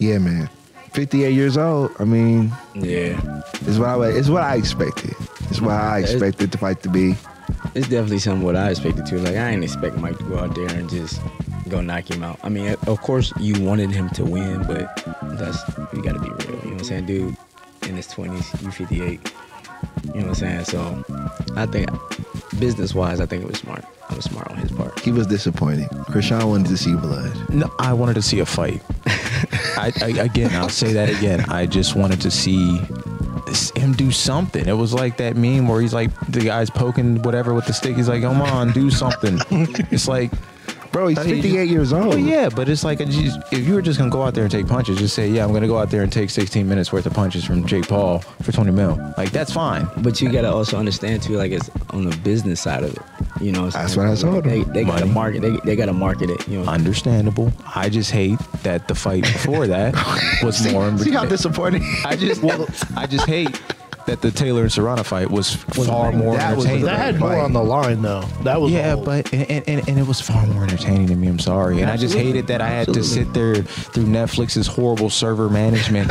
Yeah, man. 58 years old. I mean, Yeah. it's what I expected. It's what I expected the fight to be. It's definitely something what I expected too. Like, I ain't expect Mike to go out there and just go knock him out. I mean, of course, you wanted him to win, but you got to be real. You know what I'm saying? Dude, in his 20s, you 58. You know what I'm saying? So, I think, business-wise, I think it was smart. I was smart on his part. He was disappointed. Krishan wanted to see blood. No, I wanted to see a fight. Again, I'll say that again. I just wanted to see him do something. It was like that meme where he's like, the guy's poking whatever with the stick. He's like, come on, do something. It's like, bro, he's 58 years old. Well, yeah, but it's like, if you were just going to go out there and take punches, just say, yeah, I'm going to go out there and take 16 minutes worth of punches from Jake Paul for 20 mil. Like, that's fine. But you got to also understand, too, like, it's on the business side of it. You know, that's what I told him. They got to market. They got to market it. You know, understandable. I just hate that the fight before that was more. See how disappointing. I just hate that the Taylor and Serrano fight was far more entertaining. That had more on the line, though. That was but and it was far more entertaining to me. I'm sorry, and I just hated that I had to sit there through Netflix's horrible server management.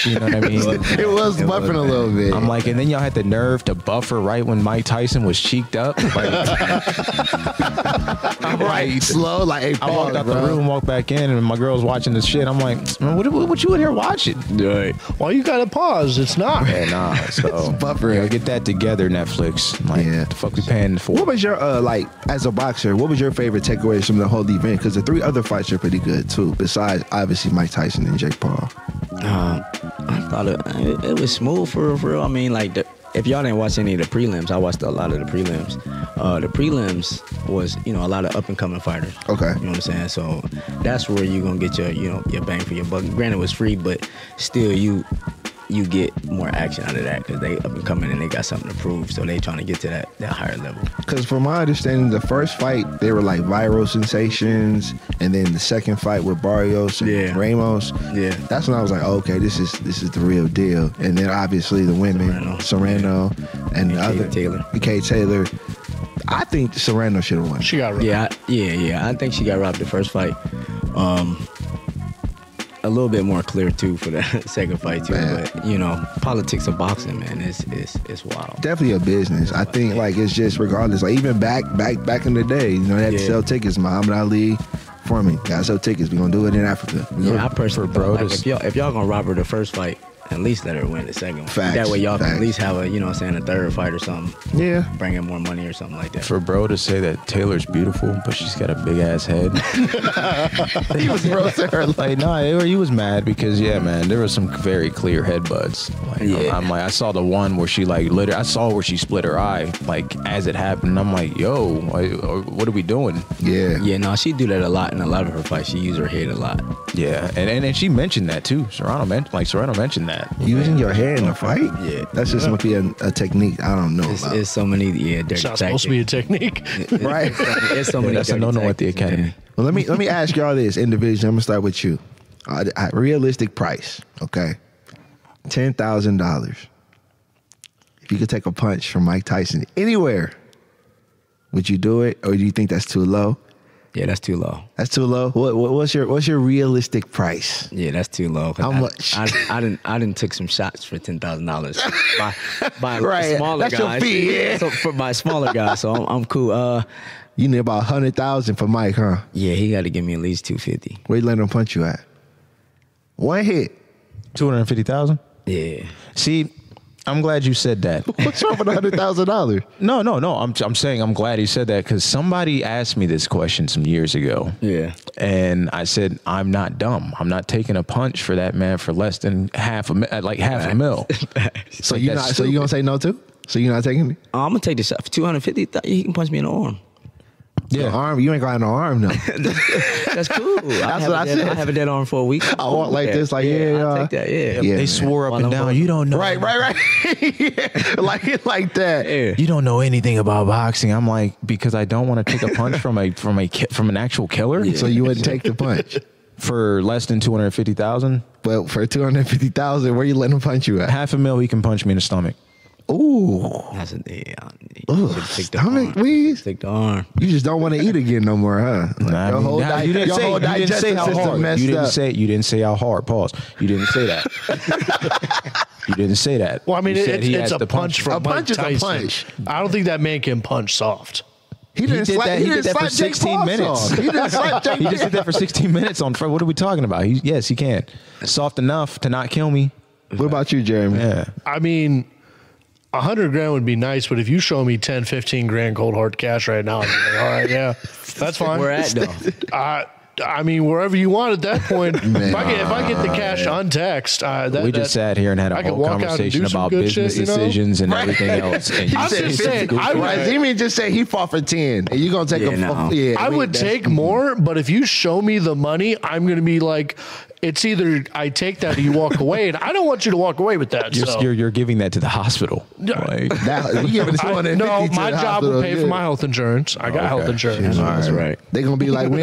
You know what I mean? It was buffering a little bit. I'm like, and then y'all had the nerve to buffer right when Mike Tyson was cheeked up. Like, I'm right, slow, like, hey, pause, I walked out the room, walked back in, and my girl's watching this shit. I'm like, man, what you in here watching? Right. Well, you gotta pause. It's not. Yeah, nah. So buffering. Get that together, Netflix. Like, what the fuck we paying for? What was your like, as a boxer? What was your favorite takeaways from the whole event? Because the 3 other fights are pretty good too. Besides, obviously, Mike Tyson and Jake Paul. I thought it was smooth for real. I mean, like, if y'all didn't watch any of the prelims, I watched a lot of the prelims. The prelims was, you know, a lot of up and coming fighters. Okay. You know what I'm saying? So that's where you're gonna get your bang for your buck. Granted, it was free, but still, you get more action out of that because they up and coming and they got something to prove. So they trying to get to that higher level. Because from my understanding, the first fight, they were like viral sensations. And then the second fight with Barrios and Ramos. Yeah. That's when I was like, oh, okay, this is the real deal. And then obviously the women, Serrano and the other Taylor. Taylor. I think Serrano should have won. She got robbed. Yeah. I think she got robbed the first fight. A little bit more clear too for the second fight too, but you know, politics of boxing, man, it's wild. Definitely a business. I think like it's just regardless. Like even back in the day, you know, they had to sell tickets. Muhammad Ali, for me, gotta sell tickets. We gonna do it in Africa. I personally thought, like, if y'all gonna rob her the first fight, at least let her win the second one. Facts, that way y'all can at least have a, you know what I'm saying, a third fight or something. Yeah. Bring in more money or something like that. For bro to say that Taylor's beautiful, but she's got a big ass head. He was roasting her. Like, no, he was mad because, yeah, man, there was some very clear head buds. Like, I'm like, I saw the one where she like I saw where she split her eye, like as it happened. And I'm like, yo, what are we doing? Yeah. Yeah, no, she do that a lot in a lot of her fights. She use her head a lot. Yeah, and she mentioned that too. Serrano mentioned that. Using your hair in a fight? Yeah. That's just must be a technique I don't know about. It's so many, dirty It's not tactics. supposed to be a technique. Right? It's so many That's a no-no at the academy. Well, let me ask y'all this individually. I'm gonna start with you. Realistic price, okay? $10,000. If you could take a punch from Mike Tyson anywhere, would you do it, or do you think that's too low? Yeah, that's too low. That's too low. What's your realistic price? Yeah, that's too low. How much? I didn't took some shots for $10,000 by Right, smaller that's your guys. fee, yeah. So by smaller guys, so I'm cool. You need about 100,000 for Mike, huh? Yeah, he got to give me at least 250. Where you letting him punch you at? One hit. 250,000. Yeah. See, I'm glad you said that. What's wrong with $100,000? No. I'm saying I'm glad he said that because somebody asked me this question some years ago. Yeah. And I said, I'm not dumb. I'm not taking a punch for that man for less than half a mil. So you gonna say no too? So you're not taking it? I'm gonna take the shot for 250. He can punch me in the arm. Yeah, arm. You ain't got no arm though. That's cool. That's what I said. I have a dead arm for a week. I walk like this, like I'll take that. Yeah. They man. swore up and down. You don't know. Right. Yeah, like that. Yeah. You don't know anything about boxing. I'm like, because I don't want to take a punch from an actual killer. So you wouldn't take the punch For less than 250,000. But for 250,000, where you letting him punch you at? $500,000, he can punch me in the stomach. Ooh. That's a Stomach, please. Take the arm. You just don't want to eat again no more, huh? Like, your whole you didn't say how hard. You didn't say how hard. Pause. You didn't say that. You didn't say that. Well, I mean, it's a to punch from Mike Tyson. Is a punch. I don't think that man can punch soft. He did that for 16 minutes. He just did that for 16 minutes on front. What are we talking about? Yes, he can. Soft enough to not kill me. What about you, Jeremy? Yeah. I mean, 100 grand would be nice, but if you show me 10, 15 grand cold hard cash right now, I'd be like, all right, yeah, that's fine. Where at though? I mean, wherever you want at that point. If I get the cash on text, we just sat here and had a whole conversation about business decisions and everything else. And I'm just saying, Ryizeemmion just said he fought for 10, and you're gonna take I would take more, but if you show me the money, I'm gonna be like, it's either I take that or you walk away, and I don't want you to walk away with that. You're giving that to the hospital. Like, no, my job will pay for my health insurance. I got health insurance. That's right. They're gonna be like, we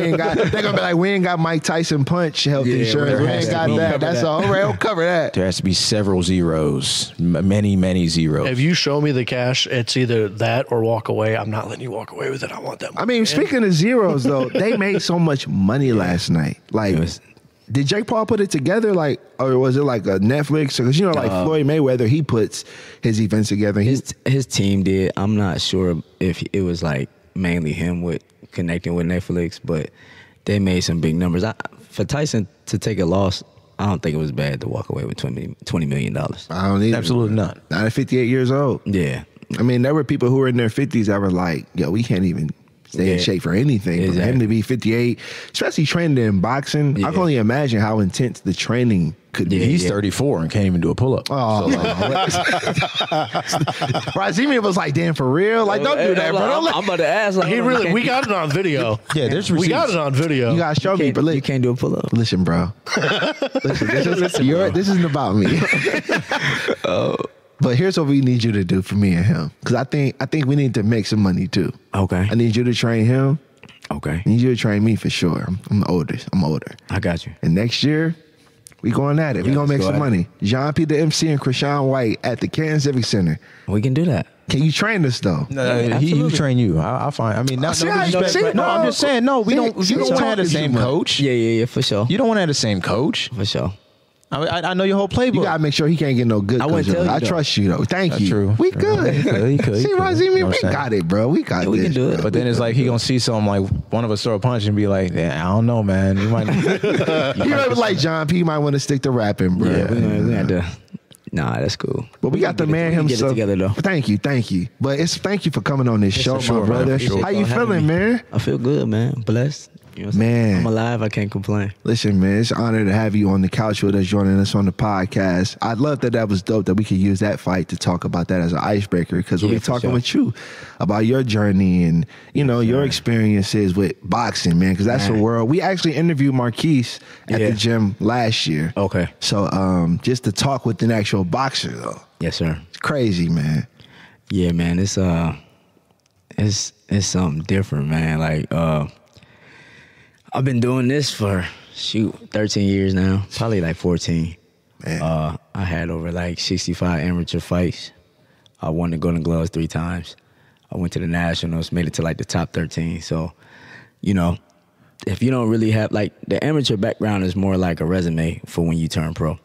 ain't got Mike Tyson punch health insurance. We ain't got that. That's all right. I'll cover that. There has to be several zeros, many zeros. If you show me the cash, it's either that or walk away. I'm not letting you walk away with it. I want that money. I mean, speaking of zeros, though, they made so much money last night. Like, did Jake Paul put it together, like, or was it like a Netflix? Because like Floyd Mayweather, he puts his events together. His team did. I'm not sure if it was like mainly him with connecting with Netflix, but they made some big numbers. For Tyson to take a loss, I don't think it was bad to walk away with $20 million. I don't either. Absolutely not. Not at 58 years old. Yeah. I mean, there were people who were in their 50s that were like, yo, we can't even stay in shape for anything. Exactly. But for him to be 58, especially training in boxing, I can only imagine how intense the training could be. He's 34 and can't even do a pull-up. Oh, Ryizeemmion was like, damn, for real? Like, don't do that, bro. I'm about to ask. Like, we got it on video. Yeah, there's receipts. We got it on video. You gotta show me, but you can't do a pull-up. Listen, bro. This isn't about me. But here's what we need you to do for me and him, because I think we need to make some money too. Okay. I need you to train him. Okay. I need you to train me for sure. I'm older. I got you. And next year, we going at it. We gonna make some money. Jean P. the MC and Krishan White at the Canton Civic Center. We can do that. Can you train us though? No, he train you. I'll find. I mean, I'm just saying. No, we don't. You don't want to have the same coach. Yeah, for sure. You don't want to have the same coach. For sure. I know your whole playbook. You gotta make sure he can't get no good. I trust you though. Thank you. True. We good. He could. See, Ryizeemmion, we got it, bro. We got this. We can do it. But then it's like he gonna see something like one of us throw a punch and be like, yeah, I don't know, man. You might. You know, like John P. might want to stick to rapping, bro. Yeah, we had to. Nah, that's cool. But we got the man himself. Get it together though. Thank you. But thank you for coming on this show, my brother. How you feeling, man? I feel good, man. Blessed. You know man, I'm alive. I can't complain. Listen, man, it's an honor to have you on the couch with us, joining us on the podcast. I love that was dope that we could use that fight to talk about that as an icebreaker, because we'll be talking with you about your journey and your experiences with boxing, man, because that's the world. We actually interviewed Marquise at the gym last year. Okay. So just to talk with an actual boxer though. Yes, sir. It's crazy, man. Yeah, man. It's something different, man. Like I've been doing this for 13 years now, probably like 14. Man. I had over like 65 amateur fights. I won the Golden Gloves 3 times. I went to the Nationals, made it to like the top 13. So, if you don't really have, like, the amateur background is more like a resume for when you turn pro.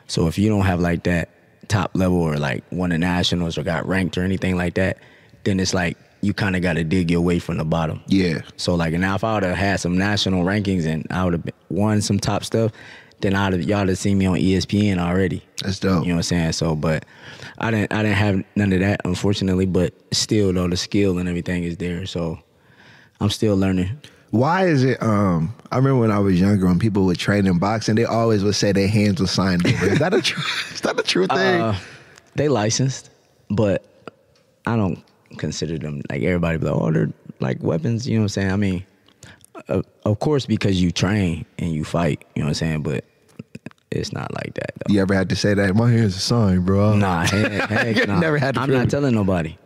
So if you don't have like that top level or like won the Nationals or got ranked or anything like that, then it's like, you kind of got to dig your way from the bottom. Yeah. So like, now if I would have had some national rankings and I would have won some top stuff, then y'all would have seen me on ESPN already. That's dope. You know what I'm saying? So, but I didn't have none of that, unfortunately. But still, though, the skill and everything is there. So I'm still learning. Why is it? I remember when I was younger, when people would train in boxing, they always would say their hands were signed over. Is that a true thing? They licensed, but I don't consider them like everybody be like, oh, they're like weapons, you know what I'm saying? I mean, of course, because you train and you fight, you know what I'm saying? But it's not like that, though. You ever had to say that? My hands are signed, bro. Nah, heck nah. Never had to. I'm not telling nobody.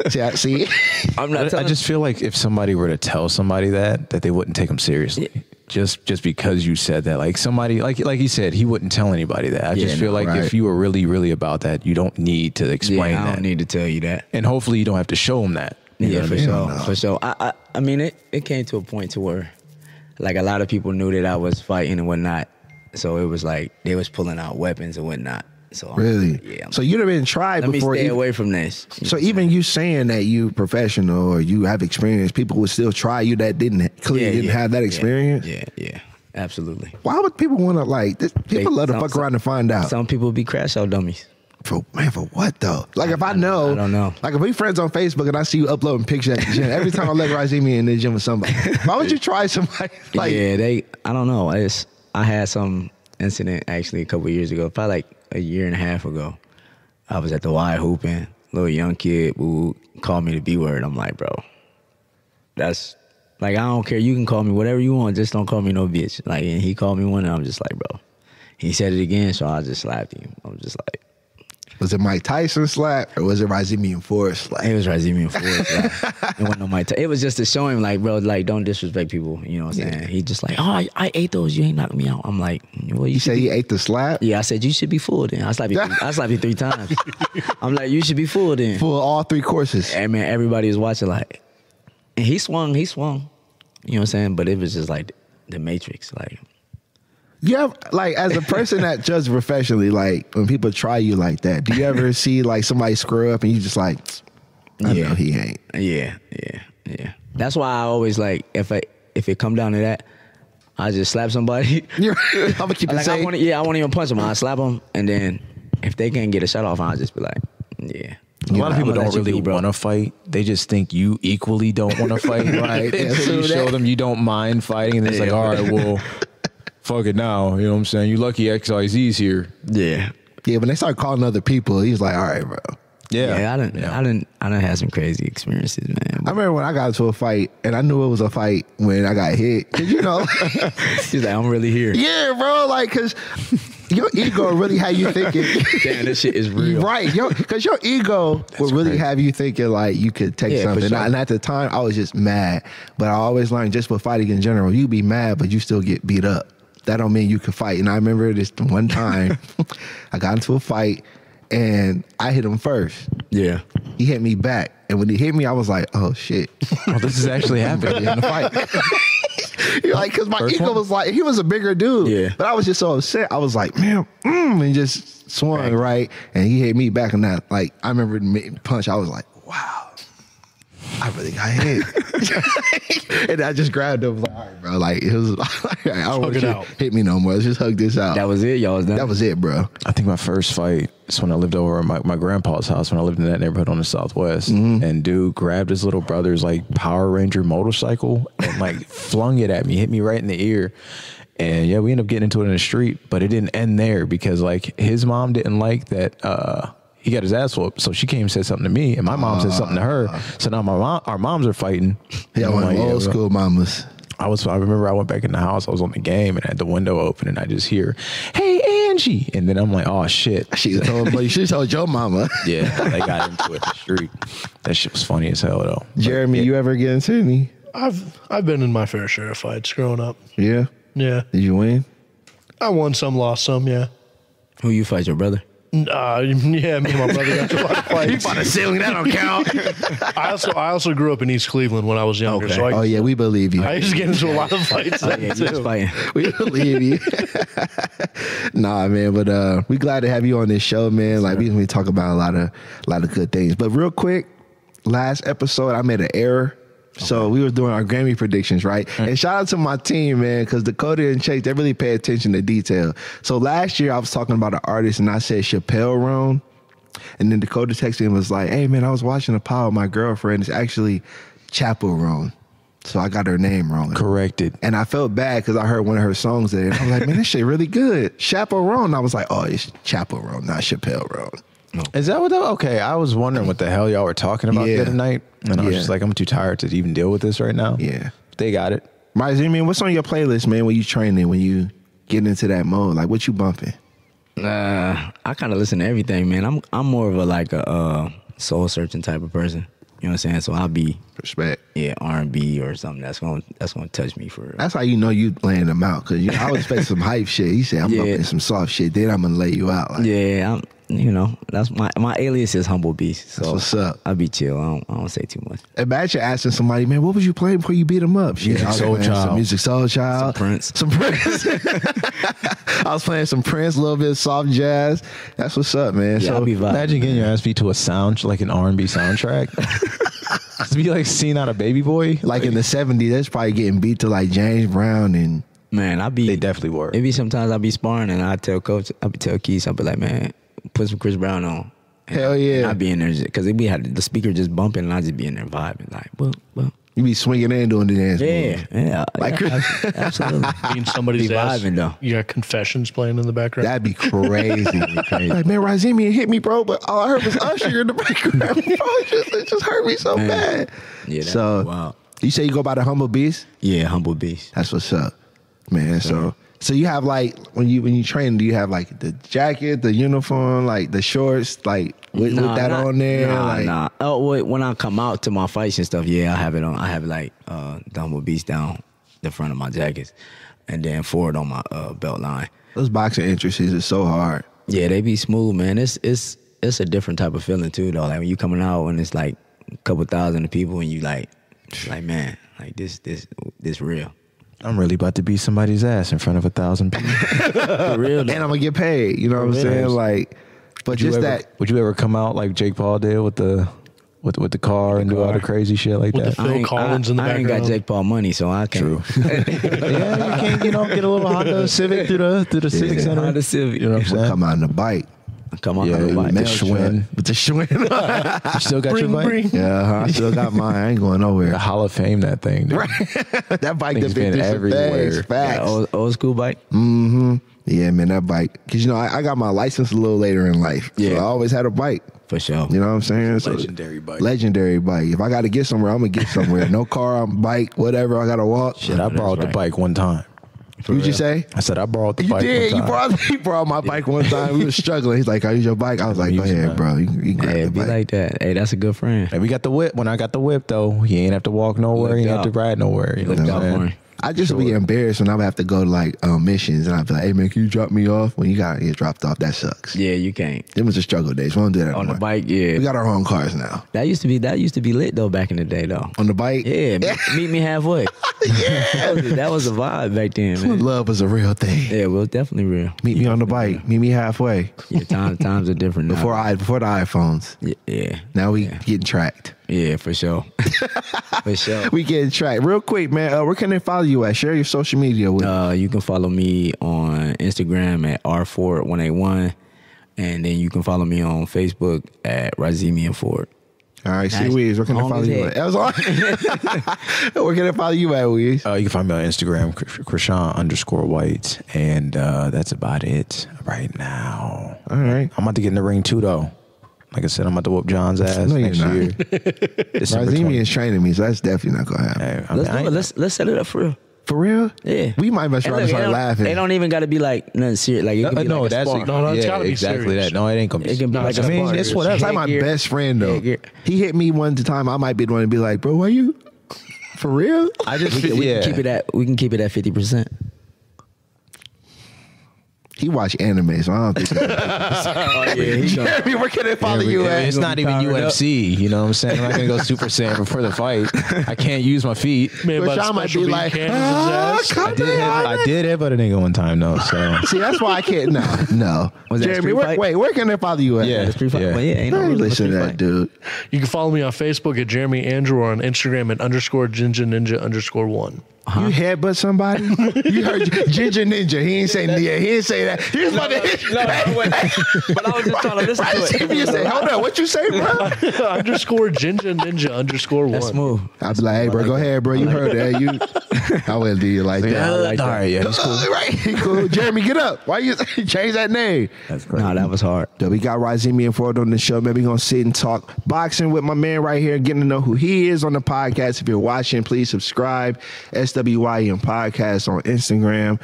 See, I just feel like if somebody were to tell somebody that they wouldn't take them seriously. just because you said that, like somebody, like he said, he wouldn't tell anybody that. I just feel like if you were really, really about that, you don't need to explain that. I don't need to tell you that. And hopefully you don't have to show them that. Yeah, for sure. For sure. I mean, it came to a point to where, like, a lot of people knew that I was fighting and whatnot. So it was like they was pulling out weapons and whatnot. So really, so you'd have been tried let before. Let me stay away from this. So even you saying that you professional or you have experience, people would still try you that didn't have that experience. Yeah, absolutely. Why would people want to like? People love to fuck around and find out. Some people be crash out dummies. For what though? Like if I know, I don't know. Like if we friends on Facebook and I see you uploading pictures at the gym, every time I let Ryizeemmion in the gym with somebody, why would you try somebody? Like, I don't know. I had some incident actually a couple of years ago, probably like a year and a half ago. I was at the Y hooping, little young kid who called me the B word. I'm like, bro, that's like, I don't care. You can call me whatever you want, just don't call me no bitch. Like, and he called me one, and I'm just like, bro. He said it again, so I just slapped him. I was just like. Was it Mike Tyson slap or was it Ryizeemmion Forrest slap? It was Ryizeemmion Forrest slap. It wasn't no Mike Tyson. It was just to show him, like, bro, like, don't disrespect people. You know what I'm saying? He just like, oh, I ate those. You ain't knocking me out. I'm like, well, you said he ate the slap? Yeah, I said, you should be full then. I slapped you 3 times. I'm like, you should be full then. Full all 3 courses. And man, everybody was watching like, and he swung. You know what I'm saying? But it was just like the Matrix, like. You have, like, as a person that judges professionally, like, when people try you like that, do you ever see, like, somebody screw up and you just like, I know he ain't. Yeah. That's why I always, like, if it come down to that, I just slap somebody. I'm gonna keep it like, safe. I won't even punch them. I slap them, and then if they can't get a shot off, I'll just be like, yeah. A lot of people don't really want to fight. They just think you equally don't want to fight. Right. Until you show them you don't mind fighting, and it's like, all right, well. Fuck it now, you know what I'm saying? You lucky XIZ's here. Yeah. Yeah, when they start calling other people, he's like, all right, bro. Yeah, I didn't have some crazy experiences, man. I remember when I got into a fight, and I knew it was a fight when I got hit. Cause you know, she's like, I'm really here. Yeah, bro. Like, cause your ego really had you thinking. Damn, this shit is real. Right, cause your ego would really have you thinking like you could take something. Sure. And at the time, I was just mad. But I always learned just for fighting in general, you be mad, but you still get beat up. That don't mean you can fight. And I remember this one time, I got into a fight and I hit him first. Yeah. He hit me back. And when he hit me, I was like, oh, shit. Oh, this is actually happening in the fight. You're like, because my ego was like, he was a bigger dude. Yeah. But I was just so upset. I was like, man, and just swung, right? And he hit me back and that, like, I remember the punch. I was like, wow. I really got hit. And I just grabbed him like, all right, bro. Like, it was like, I don't want you to hit me no more. Let's just hug this out. That was it, y'all was done? That was it, bro. I think my first fight is when I lived over at my grandpa's house when I lived in that neighborhood on the Southwest. Mm-hmm. And dude grabbed his little brother's like Power Ranger motorcycle and like flung it at me, hit me right in the ear. And yeah, we ended up getting into it in the street, but it didn't end there because like his mom didn't like that he got his ass whooped, so she came and said something to me, and my mom said something to her. So now our moms are fighting. Yeah, one of old school mamas. I remember I went back in the house. I was on the game and I had the window open, and I just hear, "Hey, Angie," and then I'm like, "Oh shit!" She told your mama. Yeah, they got into it in the street. That shit was funny as hell though. Jeremy, you ever get into any? I've been in my fair share of fights growing up. Yeah. Yeah. Did you win? I won some, lost some. Yeah. Who you fight, your brother? Yeah, me and my brother got to a lot of fights. He fought a ceiling, that don't count. I also grew up in East Cleveland when I was younger. Okay. So yeah, we believe you. I used to get into a lot of fights. We believe you. Nah, man, but we glad to have you on this show, man. Like we talk about a lot of good things. But real quick, last episode I made an error. Okay. So we were doing our Grammy predictions, right? And shout out to my team, man, because Dakota and Chase, they really pay attention to detail. So last year I was talking about an artist and I said Chappell Roan. And then Dakota texted me and was like, hey, man, I was watching a pod with my girlfriend. It's actually Chappell Roan. So I got her name wrong. Corrected. And I felt bad because I heard one of her songs there. And I was like, man, this shit really good. Chappell Roan. I was like, oh, it's Chappell Roan, not Chappell Roan. No. Is that what that? Okay, I was wondering what the hell y'all were talking about the other night. And I was just like, I'm too tired to even deal with this right now. Yeah. They got it. Ryizeemmion, what's on your playlist, man, when you training, when you get into that mode? Like, what you bumping? I kind of listen to everything, man. I'm more of a soul searching type of person. You know what I'm saying? So I'll be Respect. Yeah, R&B or something that's gonna touch me for real. That's how you know you laying them out, because I was expecting some hype shit. He said, I'm gonna play some soft shit, then I'm gonna lay you out. Like, yeah, that's my alias is Humble Beast. So that's what's up. I be chill. I don't say too much. Imagine asking somebody, man, what was you playing before you beat him up? Music Soul Child. Some Music Soul Child. Some Prince. I was playing some Prince, a little bit of soft jazz. That's what's up, man. Yeah, so I'll be vibing. Imagine getting your ass beat to a sound, like an R&B soundtrack. To be like seen out of Baby Boy. Like in the 70s, that's probably getting beat to like James Brown and... Man, They definitely were. Maybe sometimes I be sparring and I tell Coach, I be tell Keith, I'll be like, man, put some Chris Brown on. Hell yeah. I be in there because we had the speaker just bumping and I just be in there vibing like, well. You be swinging and doing the dance moves. Yeah. Like absolutely. Being somebody's Be ass. vibing, though. You got Confessions playing in the background. That'd be crazy. Like, man, Ryizeemmion hit me, bro, but all I heard was Usher in the background. It just hurt me so bad. Yeah, so, wow. You say you go by the Humble Beast? Yeah, Humble Beast. That's what's up, man. So you have like when you train, do you have like the jacket, the uniform, like the shorts, like with that on there? Nah. Oh, wait, when I come out to my fights and stuff, yeah, I have it on. I have like the Humble Beast down the front of my jackets, and then forward on my belt line. Those boxing entrances are so hard. Yeah, they be smooth, man. It's a different type of feeling too, though. Like when you coming out when it's like a couple thousand of people and you like man, like this real. I'm really about to beat somebody's ass in front of 1,000 people. For real, And I'm gonna get paid. You know what I'm saying? Like, but just that. Would you ever come out like Jake Paul did with the car and do all the crazy shit like With that? the Phil Collins in the I ain't background. got Jake Paul money, so I can't. True. Yeah, you can't get a little Honda Civic through the Civic Center. Honda Civic. You know what I'm saying? Come out on the bike. Come on, Yeah, the bike. with the Schwinn. With the Schwinn. You still got your bike? Yeah, I still got mine. I ain't going The nowhere. Hall of Fame, that thing. Dude. That bike Thing's that been been everywhere. everywhere. Facts. Yeah, old school bike. Mm-hmm. Yeah, man, that bike. Because, I got my license a little later in life. Yeah. So I always had a bike. For sure. You know what I'm saying? So, Legendary bike. Legendary bike. If I got to get somewhere, I'm going to get somewhere. No car, bike, whatever. I got to walk. Shit, I borrowed the bike one time. What'd you say? I said I borrowed the You bike did. one time. You borrowed my bike one time. We were struggling. He's like, "I use your bike." I was like, "Go ahead, bro. You can grab Hey, the be bike." like that. Hey, that's a good friend. And we got the whip. When I got the whip, though, he ain't have to walk nowhere. He ain't have to ride nowhere. You know what I'm Look out saying? for him. I just be embarrassed when I would have to go to like missions, and I'd be like, "Hey man, can you drop me off?" When you got to get dropped off, that sucks. Yeah, you can't. Them was the struggle days. We don't do that On anymore. the bike, yeah. We got our own cars now. That used to be lit though back in the day though. On the bike, Yeah, meet me halfway. Yeah, that was a vibe back then, man. love was a real thing. Yeah, well, definitely real. Meet me on the bike. Meet me halfway. Yeah, times are different now. Before the iPhones. Yeah. Now we getting tracked. Yeah, for sure. For sure. We getting tracked. Real quick, man. Where can they follow you at? Share your social media with. You can follow me on Instagram at R4181, and then you can follow me on Facebook at Ryizeemmion Ford. All right, see Weez. Where can they Long follow as you heck. at? That was all. Where can they follow you at, Weez? You can find me on Instagram, Krishan_White, and that's about it right now. All right. I'm about to get in the ring too, though. Like I said, I'm about to whoop John's ass No, you're next not. year. December Ryizeemmion 20. is training me, so that's definitely not gonna happen. Hey, I Let's mean, do it. Let's set it up for real. For real? Yeah. We might must try to start laughing. They don't even got to be like nothing serious. Like it could be no, like a that's spar. No, it's yeah, gotta be exactly serious. that. No, it ain't gonna be. It can be like I a mean, spar. it's whatever. It's like my Headgear. best friend though. Headgear. He hit me one time. I might be the one to be like, bro, why you? For real? I just We yeah. can keep it at 50%. He watch anime, so I don't think. Jeremy, where can they follow you at? It's not even Powered up. UFC. You know what I'm saying? I'm not gonna go Super Saiyan before the fight. I can't use my feet. Man, but Rashawn might special be beat like, Kansas' ass. come down. I did headbutt a nigga one time though. So See, that's why I can't. No. Was that Jeremy, street fight? where can they follow you at? Yeah. Street fight. Yeah. Well, yeah, ain't I no ain't rules for listen to street that, fight. dude. You can follow me on Facebook at Jeremy Andrew or on Instagram at _Ninja_1. You headbutt somebody? You heard Ginger Ninja. He ain't say yeah. He ain't say that. He was about to hit. But I was just trying to listen to it. You say, hold on, what you say, bro? _Ginger_Ninja_1. That's smooth. I'd be like, hey, bro, go ahead, bro. You heard that. I wouldn't do you like that. like all that. right, yeah, he's cool. Right, cool. Jeremy, get up. Why you change that name? That's crazy. Nah, that was hard. So we got Ryizeemmion Ford on the show. Maybe we're going to sit and talk boxing with my man right here, getting to know who he is on the podcast. If you're watching, please subscribe. SWYM Podcast on Instagram,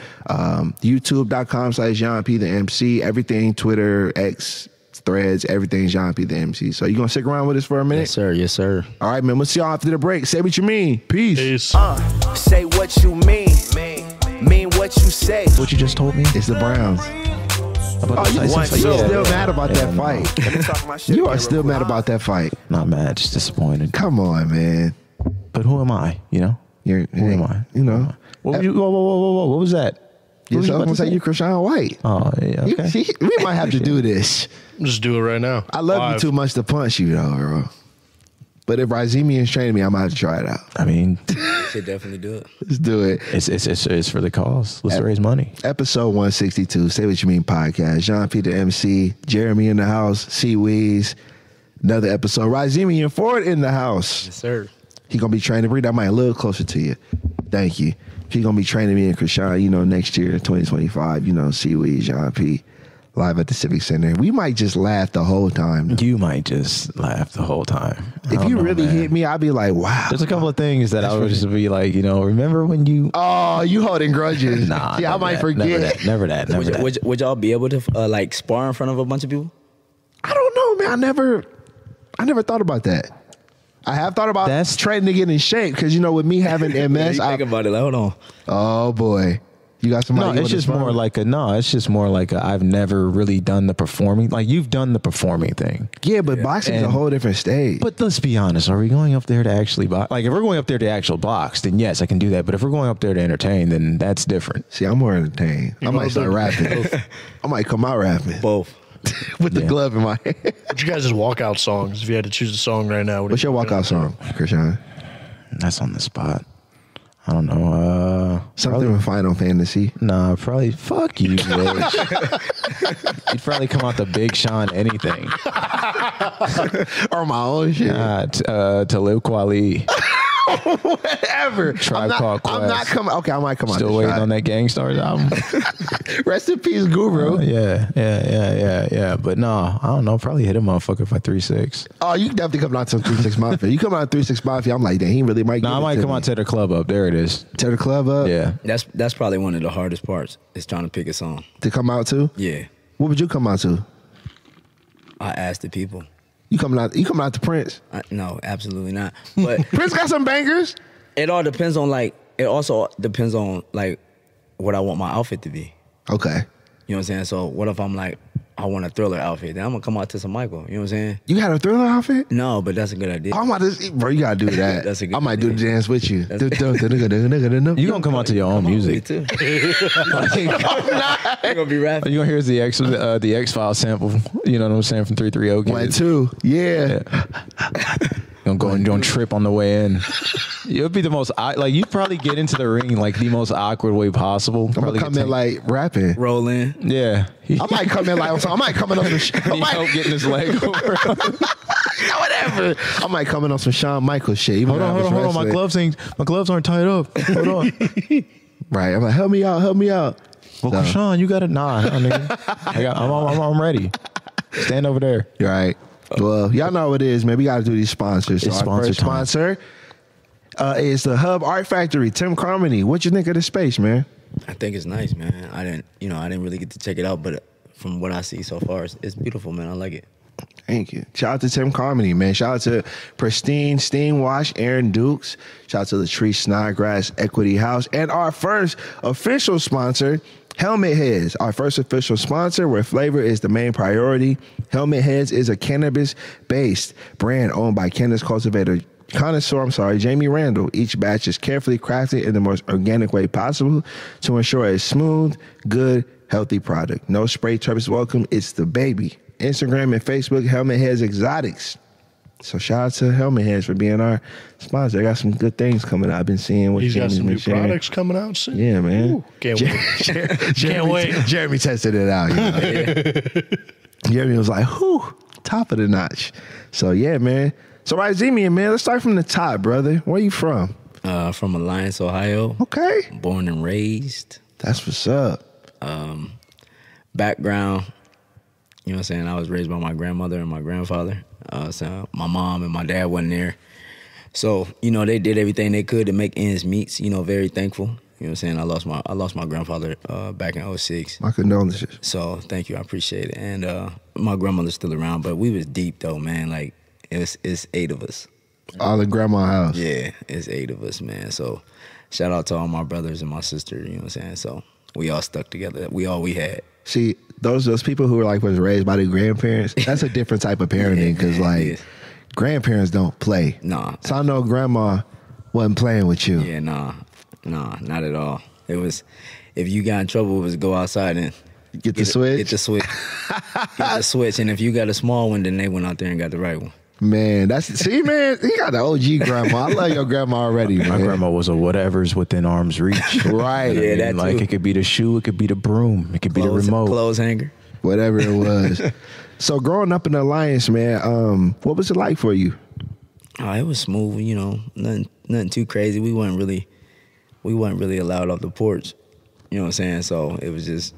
youtube.com/Jean P the MC, everything, Twitter, X, threads, everything's Jean P the MC. So you gonna stick around with us for a minute? Yes, sir. Yes, sir. All right, man. We'll see y'all after the break. Say what you mean. Peace. Say what you mean. Mean what you say. What you just told me? It's the Browns. About the Tyson fight? You're Yeah. still mad about that fight. You are still mad about that fight. Not mad, just disappointed. Come on, man. But who am I? You know? Who am I? You know. What would you? Whoa! What was that? You're What was you about gonna to say say? you Krishan White. Oh, yeah. Okay. We might have to do this. Just do it right now. I love you too much to punch you, though, bro. But if Ryizeemmion's training me, I might have to try it out. I mean, Should definitely do it. Let's do it. it's for the cause. Let's raise money. Episode 162, Say What You Mean podcast. Jean P the MC, Jeremy in the house, C Weez. Another episode. Ryizeemmion Ford in the house. Yes, sir. He gonna be training. Bring that mic a little closer to you. Thank you. He gonna be training me and Krishan, next year, 2025. C Weez, Jean P, live at the Civic Center. We might just laugh the whole time. You might just laugh the whole time. If you really hit me, I'd be like, wow. There's a couple of things that I would just be like, remember when you... Oh, you holding grudges. Nah, yeah, I might forget. Never that. Would y'all be able to like spar in front of a bunch of people? I don't know, man. I never thought about that. I have thought about training to get in shape because, with me having MS. Think about it. Like, hold on. Oh, boy. You got somebody? No, it's just more like I've never really done the performing. Like, you've done the performing thing. Yeah, but boxing is a whole different stage. But let's be honest. Are we going up there to actually box? Like, if we're going up there to actual box, then yes, I can do that. But if we're going up there to entertain, then that's different. See, I'm more entertained. I might start rapping. I might come out rapping. Both. With the glove in my hand. What's your guys' walkout songs? If you had to choose a song right now, what's your walkout song, Krishan? That's on the spot. I don't know. Something with Final Fantasy. Nah, probably. Fuck you, bitch. You'd probably come out the Big Sean anything. Or my own shit. Talib Kweli. Whatever. Tribe Called Quest. I'm not coming. Okay, I might come out. Still waiting on that Gangstars album. Rest in peace, Guru. Yeah. But no, I don't know. Probably hit a motherfucker for 3-6. Oh, you definitely come out to 3-6 Mafia. You come out 3-6 Mafia. I'm like, damn, he really might. No, I might come out to the club up. There it is. Tear the club up. Yeah. That's probably one of the hardest parts. Is trying to pick a song to come out to. Yeah. What would you come out to? I asked the people. You coming out to Prince? No, absolutely not. But Prince got some bangers. It all depends on it also depends on what I want my outfit to be. Okay. You know what I'm saying? So what if I'm like, I want a Thriller outfit? Then I'm gonna come out to some Michael. You know what I'm saying? You got a Thriller outfit? No, but that's a good idea. I'm about to, bro, you gotta do that. That's a good I might do the dance with you. You gonna come out to your own music too. You're gonna be rapping. You gonna hear the X-Files sample? You know what I'm saying, from 330. 1, 2, yeah. Gonna trip on the way in. You'll be the most you probably get into the ring the most awkward way possible. I'm gonna come in rapping, roll in. Yeah, I might come in I might come in on some. I might getting his leg over. Whatever. I might come in on some Shawn Michaels shit. Even Hold on. My gloves aren't tied up. Hold on. Right. I'm like, help me out. Well, Krishan, you got it. Nah, nigga. I'm ready. Stand over there. Right. Well, y'all know what it is, man. We got to do these sponsors. So our first sponsor is the Hub Art Factory. Tim Carmody. What you think of the space, man? I think it's nice, man. I didn't really get to check it out, but from what I see so far, it's beautiful, man. I like it. Thank you. Shout out to Tim Carmody, man. Shout out to Pristine Steam Wash, Aaron Dukes. Shout out to Latrice Snodgrass, Equity House. And our first official sponsor, Helmet Heads, our first official sponsor where flavor is the main priority. Helmet Heads is a cannabis-based brand owned by cannabis connoisseur, Jamie Randall. Each batch is carefully crafted in the most organic way possible to ensure a smooth, good, healthy product. No spray terps welcome. It's the baby. Instagram and Facebook, Helmet Heads Exotics. So shout out to Helmet Heads for being our sponsor. I got some good things coming out. I've been seeing what he's got some new sharing. products coming out soon. Yeah, man. Ooh, can't wait. Can't wait. Jeremy tested it out. Jeremy was like, whew, top of the notch. So yeah, man. So Ryizeemmion, man, let's start from the top, brother. Where you from? From Alliance, Ohio. Okay. Born and raised. That's what's up. Background, you know what I'm saying? I was raised by my grandmother and my grandfather. So my mom and my dad wasn't there. So, they did everything they could to make ends meet, very thankful. You know what I'm saying? I lost my grandfather back in 06. My condolences. So thank you, I appreciate it. And my grandmother's still around, but we was deep though, man. Like it's 8 of us. All in grandma's house. Yeah, it's 8 of us, man. So shout out to all my brothers and my sister. You know what I'm saying? So we all stuck together. We all we had. See, those people who was raised by their grandparents, that's a different type of parenting because grandparents don't play. Nah. So I know grandma wasn't playing with you. Yeah, nah, not at all. It was, if you got in trouble, it was go outside and get the switch. Get the switch. Get the switch. And if you got a small one, then they went out there and got the right one. Man, man, he got the OG grandma. I love your grandma already, man. My grandma was a whatever's within arm's reach. Right. Yeah, that like too. It could be the shoe, it could be the broom, it could be the remote. Clothes hanger. Whatever it was. So growing up in the Alliance, man, what was it like for you? Oh, it was smooth, you know, nothing too crazy. We weren't really allowed off the porch. You know what I'm saying? So it was just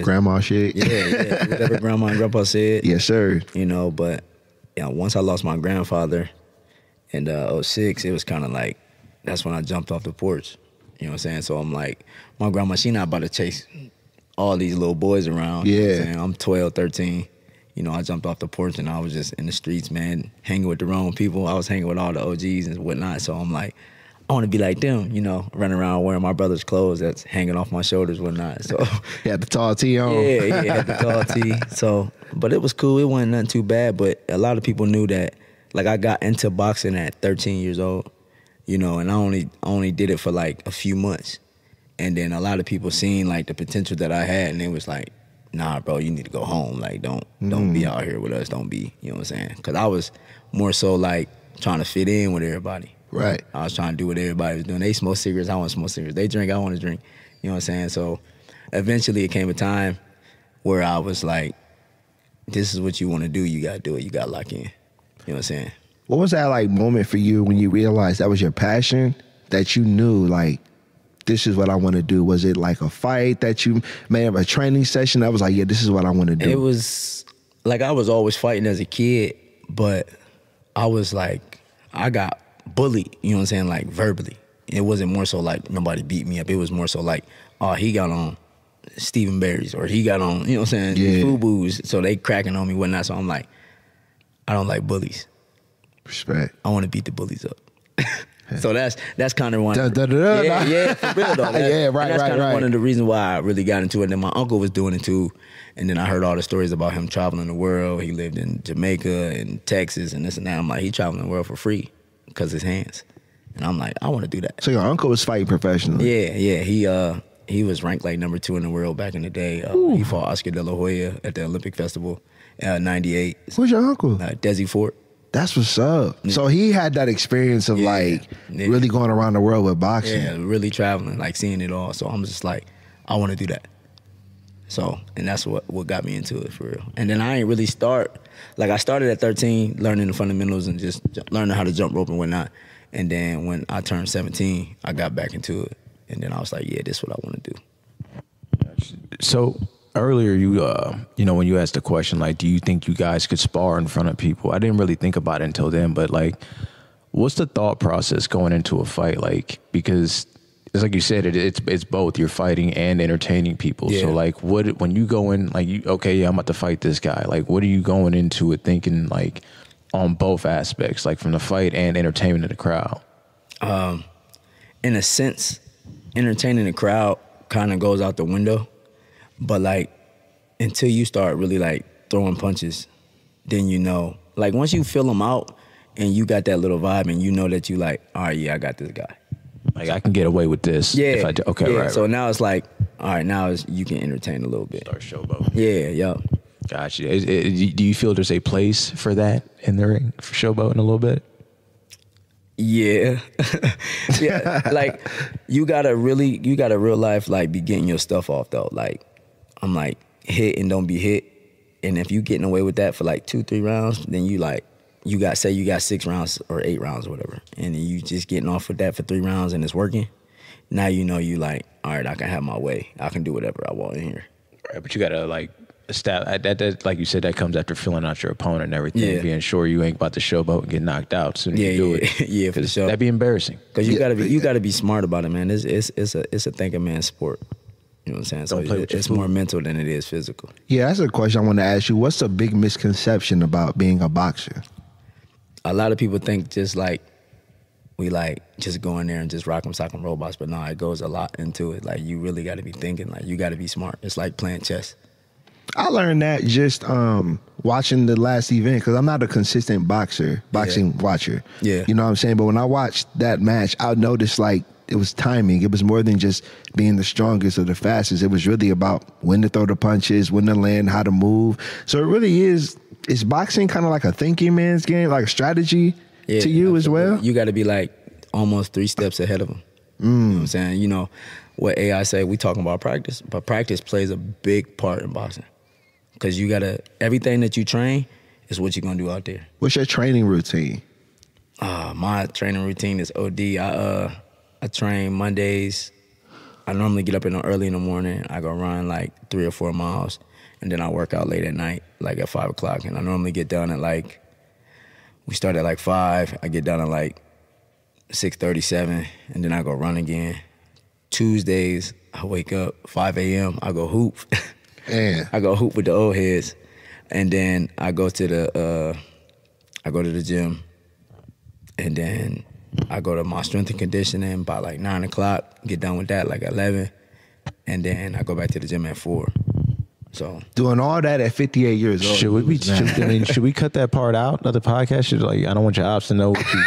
grandma shit. Yeah, whatever grandma and grandpa said. Yes, sir. You know, but once I lost my grandfather in 06, it was kind of like that's when I jumped off the porch. You know what I'm saying? So I'm like, my grandma, she not about to chase all these little boys around. Yeah. You know what I'm saying? I'm 12, 13. You know, I jumped off the porch and I was just in the streets, man, hanging with the wrong people. I was hanging with all the OGs and whatnot. So I'm like, I want to be like them, you know, running around wearing my brother's clothes that's hanging off my shoulders, whatnot. So you had the tall tee on. Yeah, had the tall tee. So, but it was cool. It wasn't nothing too bad. But a lot of people knew that, like, I got into boxing at 13 years old, you know, and I only did it for like a few months. And then a lot of people seen like the potential that I had, and it was like, nah, bro, you need to go home. Like, don't be out here with us. Don't be, you know what I'm saying? Because I was more so like trying to fit in with everybody. Right. I was trying to do what everybody was doing. They smoke cigarettes, I want to smoke cigarettes. They drink, I want to drink. You know what I'm saying? So eventually it came a time where I was like, this is what you want to do. You got to do it. You got to lock in. You know what I'm saying? What was that like moment for you when you realized that was your passion, that you knew like, this is what I want to do? Was it like a fight that you may have a training session that was like, yeah, this is what I want to do? It was like I was always fighting as a kid, but I was like, I got bullied, you know what I'm saying, like verbally. It wasn't more so like nobody beat me up. It was more so like, oh, he got on Stephen Barry's or he got on, you know what I'm saying, FUBUs. So they cracking on me, whatnot. So I'm like, I don't like bullies. Respect. I want to beat the bullies up. So that's kind of one. Yeah, for real though. That's kind of one of the reasons why I really got into it. And then my uncle was doing it too, and then I heard all the stories about him traveling the world. He lived in Jamaica and Texas and this and that. I'm like, he traveling the world for free because of his hands, and I'm like, I want to do that. So your uncle was fighting professionally. Yeah. He was ranked like number 2 in the world back in the day. He fought Oscar De La Hoya at the Olympic Festival, '98. Who's your uncle? Desi Fort. That's what's up. Yeah. So he had that experience of really going around the world with boxing. Yeah, really traveling, like seeing it all. So I'm just like, I want to do that. So, and that's what got me into it for real. And then I ain't really I started at 13 learning the fundamentals and just learning how to jump rope and whatnot. And then when I turned 17, I got back into it. And then I was like, yeah, this is what I want to do. So earlier, you know, when you asked the question, like, do you think you guys could spar in front of people? I didn't really think about it until then, but like, what's the thought process going into a fight? Like, because it's like you said, it's both. You're fighting and entertaining people. Yeah. So like, when you go in, like, I'm about to fight this guy. Like, what are you going into it thinking, like, on both aspects, like from the fight and entertainment of the crowd? In a sense, entertaining the crowd kind of goes out the window. But like, until you start really like throwing punches, then you know. Like once you feel them out and you got that little vibe and you know that you like, all right, yeah, I got this guy. Like I can get away with this. Yeah. If I do. Okay, yeah. right. So now it's like, all right, now you can entertain a little bit. Start showboat. Yeah, yup. Gotcha. Do you feel there's a place for that in the ring, for showboating a little bit? Yeah. Yeah. Like you gotta real life like be getting your stuff off though. Like I'm like, hit and don't be hit. And if you getting away with that for like 2-3 rounds, then you got 6 rounds or 8 rounds or whatever. And then you just getting off with that for 3 rounds and it's working. Now you know you like, all right, I can have my way. I can do whatever I want in here. Right, but you gotta like that like you said, that comes after filling out your opponent and everything, Yeah. being sure you ain't about to showboat and get knocked out as soon as you do it. Yeah, for sure. That'd be embarrassing. Because you gotta be smart about it, man. It's a thinking man sport. You know what I'm saying? So Don't play with your it's food. more mental than it is physical. Yeah, that's a question I want to ask you. What's the big misconception about being a boxer? A lot of people think just like we like just go in there and just rock 'em, sock 'em robots, but no, it goes a lot into it. Like you really got to be thinking. Like you got to be smart. It's like playing chess. I learned that just watching the last event because I'm not a consistent boxing watcher. Yeah. You know what I'm saying? But when I watched that match, I noticed like it was timing. It was more than just being the strongest or the fastest. It was really about when to throw the punches, when to land, how to move. So it really is boxing kind of like a thinking man's game, like a strategy to you as well? You got to be like almost 3 steps ahead of them. You know what I'm saying? You know what AI say, we talking about practice, but practice plays a big part in boxing. Because you got to, everything that you train is what you're going to do out there. What's your training routine? My training routine is OD. I train Mondays. I normally get up early in the morning. I go run like 3 or 4 miles. And then I work out late at night, like at 5 o'clock. And I normally get done at like, we start at like 5. I get done at like 6:37. And then I go run again. Tuesdays, I wake up 5 a.m. I go hoop. Yeah. I go hoop with the old heads. And then I go to the gym. And then I go to my strength and conditioning by like 9 o'clock, get done with that like 11. And then I go back to the gym at 4. So doing all that at 58 years old. Should we cut that part out of the podcast? Should I don't want your ops to know what you.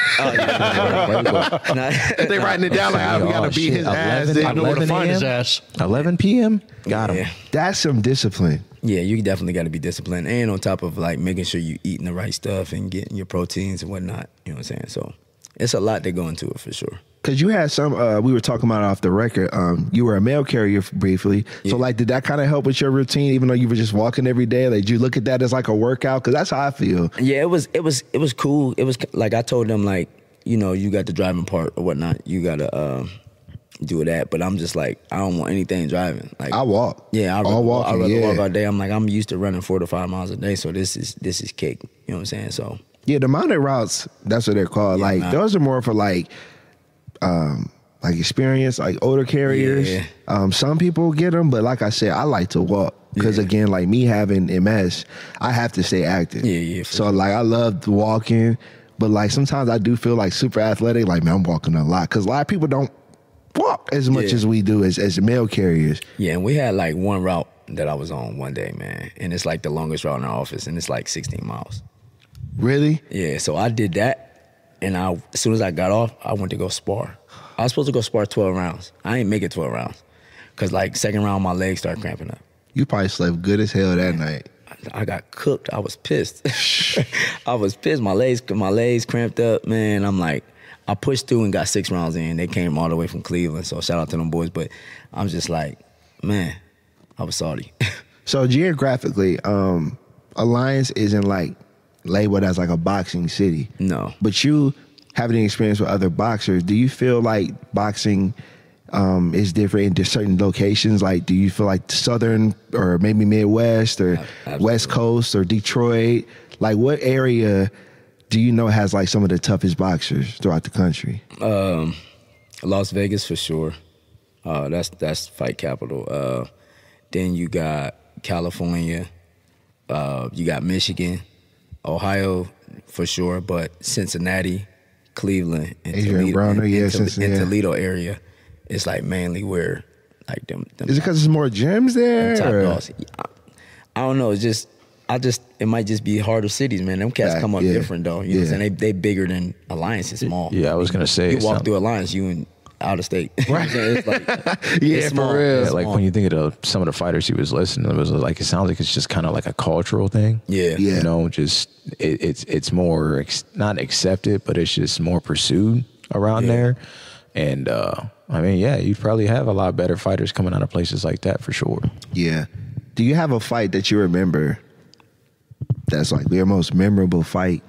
They writing it down like, we gotta beat his ass. I know where to find his ass. 11 p.m. Got him. Yeah. That's some discipline. Yeah, you definitely got to be disciplined. And on top of like making sure you eating the right stuff and getting your proteins and whatnot. You know what I'm saying? So it's a lot that go into it for sure. Because you had some, we were talking about it off the record, you were a mail carrier briefly. Yeah. So, like, did that kind of help with your routine, even though you were just walking every day? Like, did you look at that as like a workout? Because that's how I feel. Yeah, it was cool. It was like I told them, like, you know, you got the driving part or whatnot. You got to do that. But I'm just like, I don't want anything driving. Like I walk. Yeah, I All rather walking, walk all day. I'm like, I'm used to running 4 to 5 miles a day. So this is cake. You know what I'm saying? So Yeah, the mounted routes, that's what they're called. Yeah, like, those are more for like experience, like older carriers. Yeah. Some people get them, but like I said, I like to walk because again, like me having MS, I have to stay active. Yeah, for So sure. like I love walking, but like sometimes I do feel like super athletic. Like, man, I'm walking a lot because a lot of people don't walk as much as we do as mail carriers. yeah, and we had like one route that I was on one day, man, and it's like the longest route in our office, and it's like 16 miles. Really? Yeah, so I did that, and as soon as I got off, I went to go spar. I was supposed to go spar 12 rounds. I ain't make it 12 rounds because like second round, my legs started cramping up. You probably slept good as hell that night. I got cooked. I was pissed. I was pissed. My legs cramped up, man. I'm like, I pushed through and got 6 rounds in. They came all the way from Cleveland, so shout out to them boys. But I'm just like, man, I was salty. So geographically, Alliance isn't like labeled as like a boxing city. No. But you having experience with other boxers, do you feel like boxing is different in certain locations? Like, do you feel like Southern or maybe Midwest or Absolutely. West Coast or Detroit? Like, what area do you know has like some of the toughest boxers throughout the country? Las Vegas for sure. That's fight capital. Then you got California. You got Michigan, Ohio for sure, but Cincinnati, Cleveland, and Adrian Toledo, Browner, yeah, and Cincinnati. Toledo area. It's like mainly where like them Is it because there's more gyms there? top or- dogs. I don't know. It's just it might just be harder cities, man. Them cats Fact, come up yeah. different though. You know what I'm Yeah. saying? They bigger than Alliance is small. Yeah, I was gonna say You walk some- through Alliance, you in out of state. You know what I'm saying? It's like Yeah, it's for small. real. It's Yeah, like small. when you think of some of the fighters he was listening, it was like it sounds like it's just kind of like a cultural thing. Yeah. Yeah. You know, just it's more not accepted, but it's just more pursued around there. And I mean, yeah, you'd probably have a lot better fighters coming out of places like that for sure. Yeah. Do you have a fight that you remember that's like your most memorable fight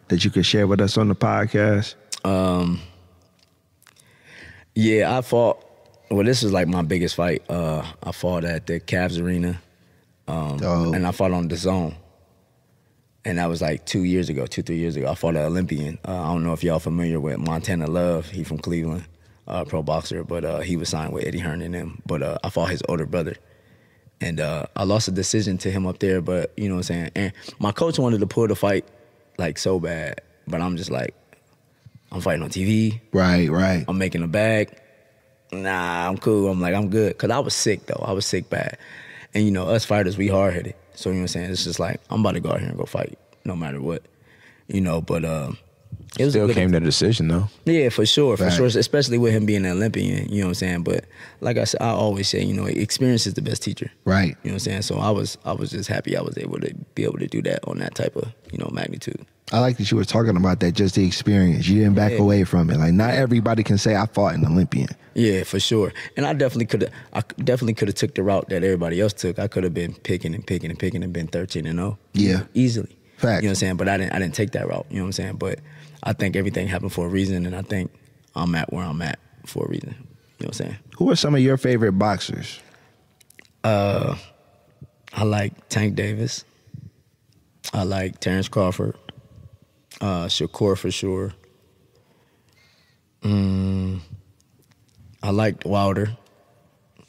that you could share with us on the podcast? Yeah, I fought. Well, this was like my biggest fight. I fought at the Cavs Arena. and I fought on the zone. And that was like 3 years ago. I fought an Olympian. I don't know if y'all familiar with Montana Love. He from Cleveland, pro boxer, but he was signed with Eddie Hearn and them. But I fought his older brother. And I lost a decision to him up there, but you know what I'm saying? And my coach wanted to pull the fight like so bad, but I'm just like, I'm fighting on TV. Right. I'm making a bag. Nah, I'm cool. I'm like, I'm good. Because I was sick, though. I was sick bad. And, you know, us fighters, we hard-headed. So, you know what I'm saying? It's just like, I'm about to go out here and go fight no matter what. You know, but it was still came to the decision, though. Yeah, for sure, especially with him being an Olympian, you know what I'm saying? But like I said, I always say, you know, experience is the best teacher. Right. You know what I'm saying? So I was just happy I was able to be able to do that on that type of, you know, magnitude. I like that you were talking about that, just the experience. You didn't back away from it. Like, not everybody can say I fought an Olympian. Yeah, for sure. And I definitely could have took the route that everybody else took. I could have been picking and been 13-0. Yeah. Easily. Facts. You know what I'm saying? But I didn't take that route. You know what I'm saying? But I think everything happened for a reason, and I think I'm at where I'm at for a reason. You know what I'm saying? Who are some of your favorite boxers? I like Tank Davis. I like Terrence Crawford. Shakur for sure. I liked Wilder.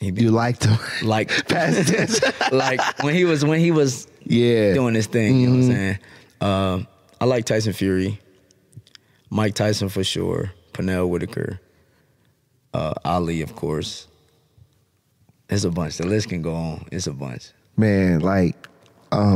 You liked him? Like past tense. Like when he was doing his thing, you know what I'm saying? I like Tyson Fury. Mike Tyson for sure. Pernell Whitaker. Ali, of course. There's a bunch. The list can go on. It's a bunch. Man, like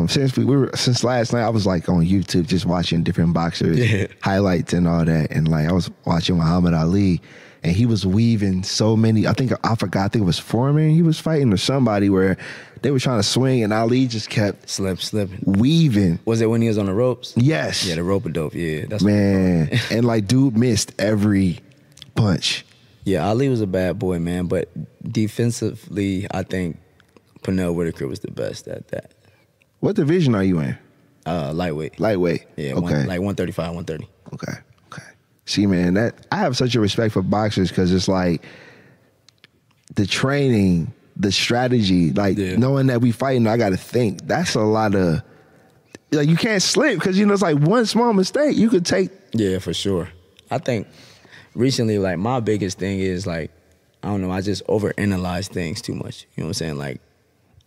since last night, I was like on YouTube just watching different boxers highlights and all that, and like I was watching Muhammad Ali, and he was weaving so many. I think it was Foreman he was fighting or somebody where they were trying to swing, and Ali just kept slipping, weaving. Was it when he was on the ropes? Yes. Yeah, the rope-a-dope. Yeah, that's man. And like dude missed every punch. Yeah, Ali was a bad boy, man. But defensively, I think Pernell Whitaker was the best at that. What division are you in? Lightweight. Lightweight. Yeah, okay. Like 135, 130. Okay. See, man, I have such a respect for boxers because it's like the training, the strategy, like knowing that we fighting, I got to think. That's a lot of, like, you can't slip because, you know, it's like one small mistake you could take. Yeah, for sure. I think recently, like, my biggest thing is, like, I don't know, I just overanalyze things too much. You know what I'm saying? Like,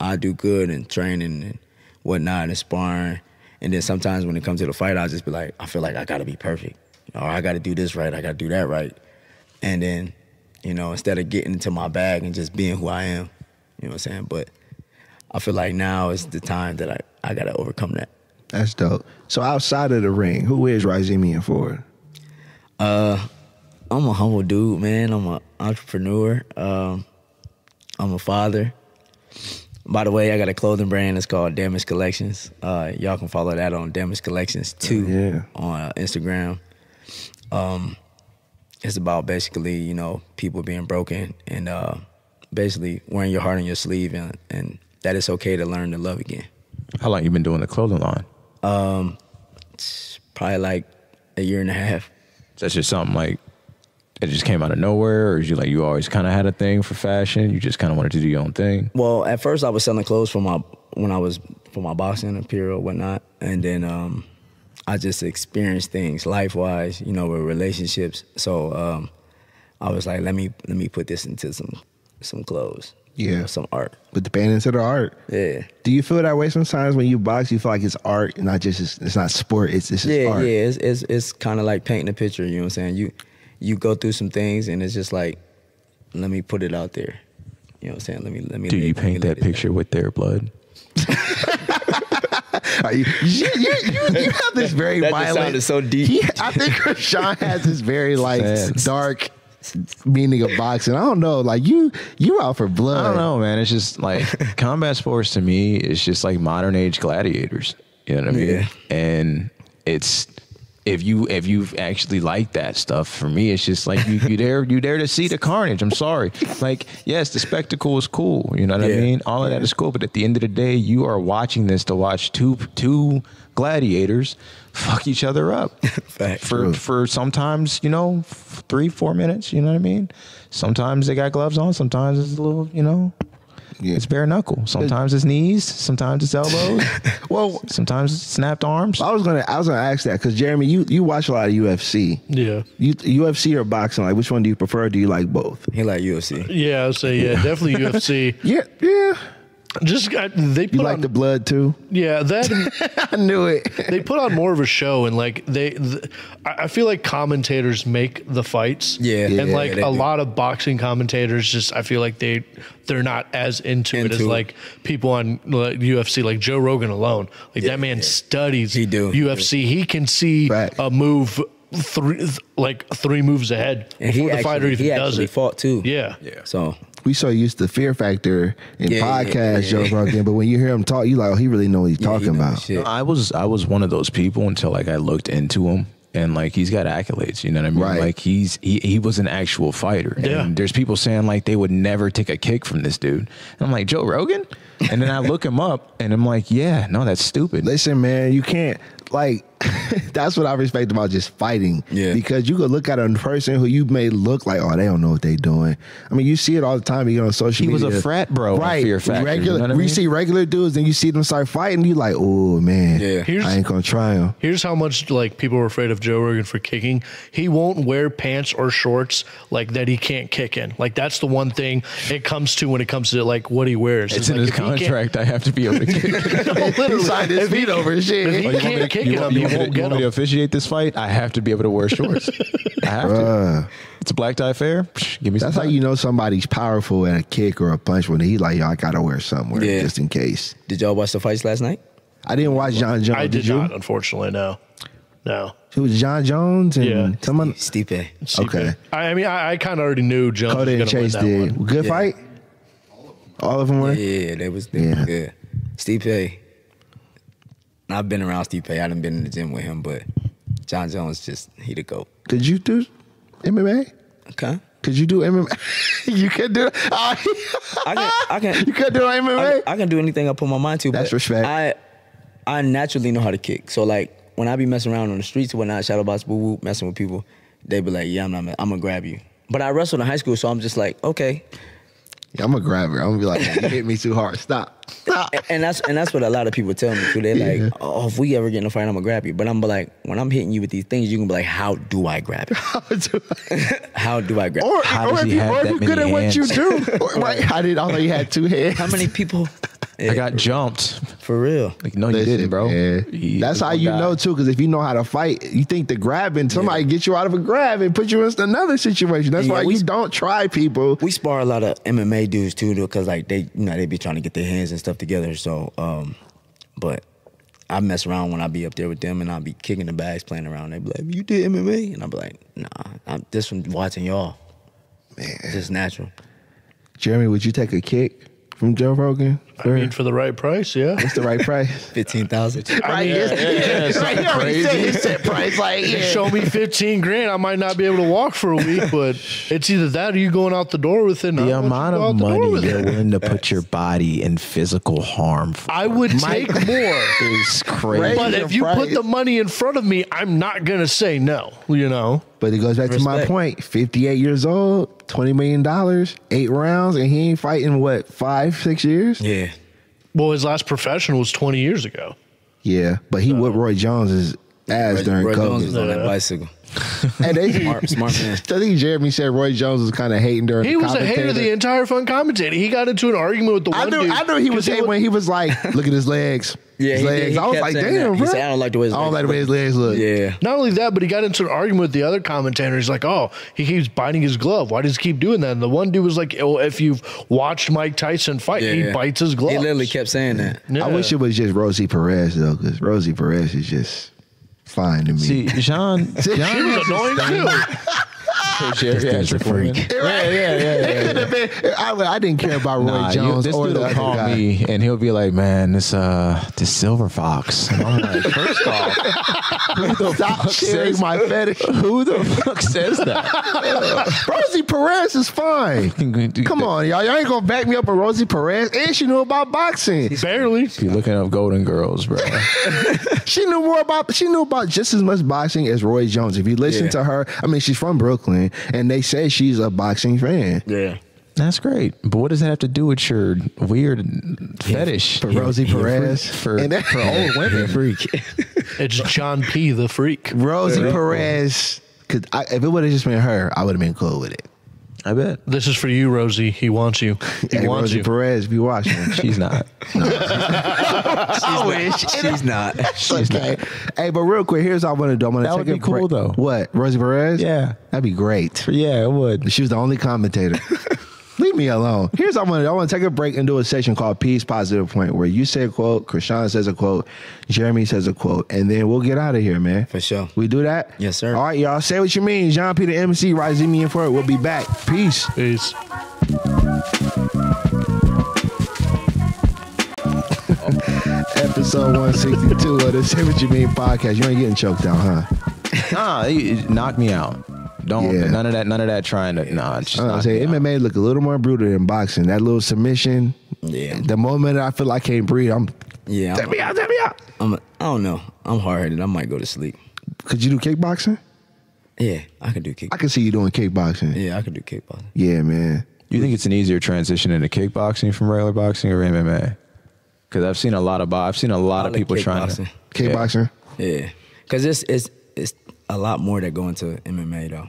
I do good in training and whatnot and sparring. And then sometimes when it comes to the fight, I'll just be like, I feel like I got to be perfect. Or I got to do this right, I got to do that right. And then, you know, instead of getting into my bag and just being who I am, you know what I'm saying? But I feel like now is the time that I got to overcome that. That's dope. So outside of the ring, who is Ryizeemmion for? I'm a humble dude, man. I'm an entrepreneur. I'm a father. By the way, I got a clothing brand. It's called Damage Collections. Y'all can follow that on Damage Collections 2 on Instagram. It's about basically, you know, people being broken and basically wearing your heart on your sleeve and that it's okay to learn to love again. How long you been doing the clothing line? Probably like a year and a half. That's just something like it just came out of nowhere, or is you always kind of had a thing for fashion? You just kind of wanted to do your own thing? Well, at first I was selling clothes for my boxing apparel, whatnot, and then I just experienced things life-wise, you know, with relationships. So I was like, let me put this into some clothes, you know, some art. Put the pain into the art. Yeah. Do you feel that way sometimes when you box? You feel like it's art, not just it's not sport. It's art. Yeah. It's kind of like painting a picture. You know what I'm saying? You go through some things, and it's just like, let me put it out there. You know what I'm saying? Let me. Do you paint that picture with their blood? You have this very that violent. That sounded so deep. I think Sean has this very like dark meaning of boxing. I don't know. Like you out for blood. I don't know, man. It's just like combat sports to me. It's just like modern age gladiators. You know what I mean? Yeah. And it's. If you actually like that stuff, for me, it's just like you there to see the carnage. I'm sorry. Like, yes, the spectacle is cool. You know what I mean? All of that is cool. But at the end of the day, you are watching this to watch two gladiators fuck each other up for sometimes, you know, 3-4 minutes. You know what I mean? Sometimes they got gloves on. Sometimes it's a little, you know. Yeah. It's bare knuckle. Sometimes it's knees. Sometimes it's elbows. Well, sometimes it's snapped arms. I was gonna ask that because Jeremy, you watch a lot of UFC. Yeah. UFC or boxing? Like, which one do you prefer? Or do you like both? He like UFC. Yeah, I would say definitely UFC. Yeah. Just they put You like on the blood too? yeah that I knew it. they put on more of a show, and like I feel like commentators make the fights. Yeah. and Yeah, like they a do. lot of boxing commentators, just I feel like they're not as into it as like people on like, UFC, like Joe Rogan alone. Like that man studies He do. UFC. He can see Fact. a move three moves ahead And before the fighter even he does actually it. fought too. Yeah. So We so used to Fear Factor in podcast Joe Rogan, but when you hear him talk, you like, oh, he really know what he's talking about. Shit. I was one of those people until like I looked into him. And like he's got accolades, you know what I mean? Right. Like he was an actual fighter. Yeah. And there's people saying like they would never take a kick from this dude. And I'm like, Joe Rogan? And then I look him up and I'm like, yeah, no, that's stupid. Listen, man, you can't like. That's what I respect about just fighting. Yeah. Because you could look at a person who you may look like, oh, they don't know what they doing. I mean, you see it all the time. You get on social He media. was a frat bro on right? Fear Factor, Regular, you know what I we mean? see regular dudes, and you see them start fighting. You like, oh man, Yeah. I ain't gonna try him. Here's how much like people are afraid of Joe Rogan for kicking. He won't wear pants or shorts like that he can't kick in. Like that's the one thing it comes to when it comes to like what he wears. It's in like, his if he can't- contract. I have to be able to kick. Literally, He signed his if he feet over his shit. If he Oh, you want me can't to- kick you him, want- he you want me won't to- you get want me to him. officiate this fight? I have to be able to wear shorts. I have to. It's a black tie fair. Psh, give me That's some how time. you know somebody's powerful at a kick or a punch when he like, yo, I gotta wear somewhere Yeah. just in case. Did y'all watch the fights last night? I didn't watch John Jones. I did you? not, unfortunately. No. It was John Jones and Yeah. someone. Stipe. Okay. I mean, I kind of already knew Jones was Cody going and to win Chase that did. one. Good Yeah. fight? All of them were? Yeah, they was Yeah. good. Stipe. I've been around Stipe. I haven't been in the gym with him, but John Jones he the GOAT. Could you do MMA? Okay. Could you do MMA? You could do I can You could do MMA? I can do anything I put my mind to. That's but respect. I naturally know how to kick. So like when I be messing around on the streets or whatnot, shadow box, boo woo, messing with people, they be like, yeah, I'm gonna grab you. But I wrestled in high school, so I'm just like, okay. Yeah, I'm gonna grab her. I'm gonna be like, you hit me too hard. Stop. And that's what a lot of people tell me too. They're like, oh, if we ever get in a fight, I'm gonna grab you. But I'm like, when I'm hitting you with these things, you can be like, how do I grab you? How do I grab you? Or, How or does if he you have or if that you're good at many what you hands? do. Right. I know you had two hands. How many people? I got jumped. For real. Like, no, you Listen, didn't, bro. man. That's how you know too, because if you know how to fight, you think the grabbing, somebody get you out of a grab and put you in another situation. That's Yeah, why you don't try people. We spar a lot of MMA dudes too, because like they be trying to get their hands and stuff together. So, but I mess around when I be up there with them, and I'll be kicking the bags, playing around. They be like, "You did MMA?" And I be like, "Nah, I'm just from watching y'all. Man. It's just natural." Jeremy, would you take a kick from Joe Rogan? I mean, for the right price, yeah. What's the right price? 15,000. Right, right. He already said his set price. Like, You show me 15 grand, I might not be able to walk for a week, but it's either that or you going out the door with it. and I The want you to amount go out of the door money with you're it. willing to put your body in physical harm for I would take more. is crazy. But if you put price. the money in front of me, I'm not going to say no, you know? But it goes back to my Respect. point. 58 years old, $20 million, 8 rounds, and he ain't fighting, what, 5-6 years? Yeah. Well, his last professional was 20 years ago. Yeah, but he whipped Roy Jones' ass during Roy Jones was COVID. on that bicycle. And they, Smart man. I think Jeremy said Roy Jones was kind of hating during He the was a hater the entire fun commentator. He got into an argument with the one dude. I knew he was 'cause hating when he was like, look at his legs. Yeah, his he legs. did. He I was kept like, saying damn, that. He bro. said, I don't like the way his I don't legs like the way his legs look. Yeah. Not only that, but he got into an argument with the other commentator. He's like, oh, he keeps biting his glove. Why does he keep doing that? And the one dude was like, oh, if you've watched Mike Tyson fight, he bites his glove. He literally kept saying that. Yeah. I wish it was just Rosie Perez, though, because Rosie Perez is just fine to me. See, Jean She was annoying too. This a freak. I didn't care about Roy Jones this or dude the will other call guy. me and he'll be like, "Man, this silver fox." And I'm like, first off, who the Stop fuck sharing says my fetish. Who the fuck says that? Rosie Perez is fine. Come on, y'all. Y'all ain't gonna back me up on Rosie Perez. And she knew about boxing. Barely. You're looking up Golden Girls, bro. She knew about just as much boxing as Roy Jones. If you listen to her, I mean, she's from Brooklyn, and they say she's a boxing fan. Yeah. That's great. But what does that have to do with your weird fetish? For Rosie Perez. For old women. Freak. It's John P. the freak. Rosie Perez. Cause if it would have just been her, I would have been cool with it. I bet. This is for you, Rosie. He wants you. He Hey, wants Rosie you. Perez, if you watching. She's not. I wish. She's not. She's Okay. not. Hey, but real quick, here's what I want to do. I'm going to That take would a be cool, break. though. What? Rosie Perez? Yeah. That'd be great. Yeah, it would. She was the only commentator. Leave me alone. Here's what I want to take a break and do a session called Peace Positive Point, where you say a quote, Krishan says a quote, Jeremy says a quote, and then we'll get out of here, man. For sure. We do that? Yes, sir. All right, y'all. Say what you mean. Jean P. the MC, Ryizeemmion for it. We'll be back. Peace. Peace. Episode 162 of the Say What You Mean podcast. You ain't getting choked out, huh? Nah, it knocked me out. Don't Yeah. none of that trying to it's just I'm knocked saying me out. MMA look a little more brutal than boxing. That little submission. Yeah. The moment I feel like I can't breathe, I'm Yeah. take me out. I don't know. I'm hard-headed. I might go to sleep. Could you do kickboxing? Yeah, I can do kick. I can see you doing kickboxing. Yeah, I can do kickboxing. Yeah, man. You think it's an easier transition into kickboxing from regular boxing or MMA? Because I've seen a lot of people trying to Kickboxing? Yeah, because it's a lot more that go into MMA though.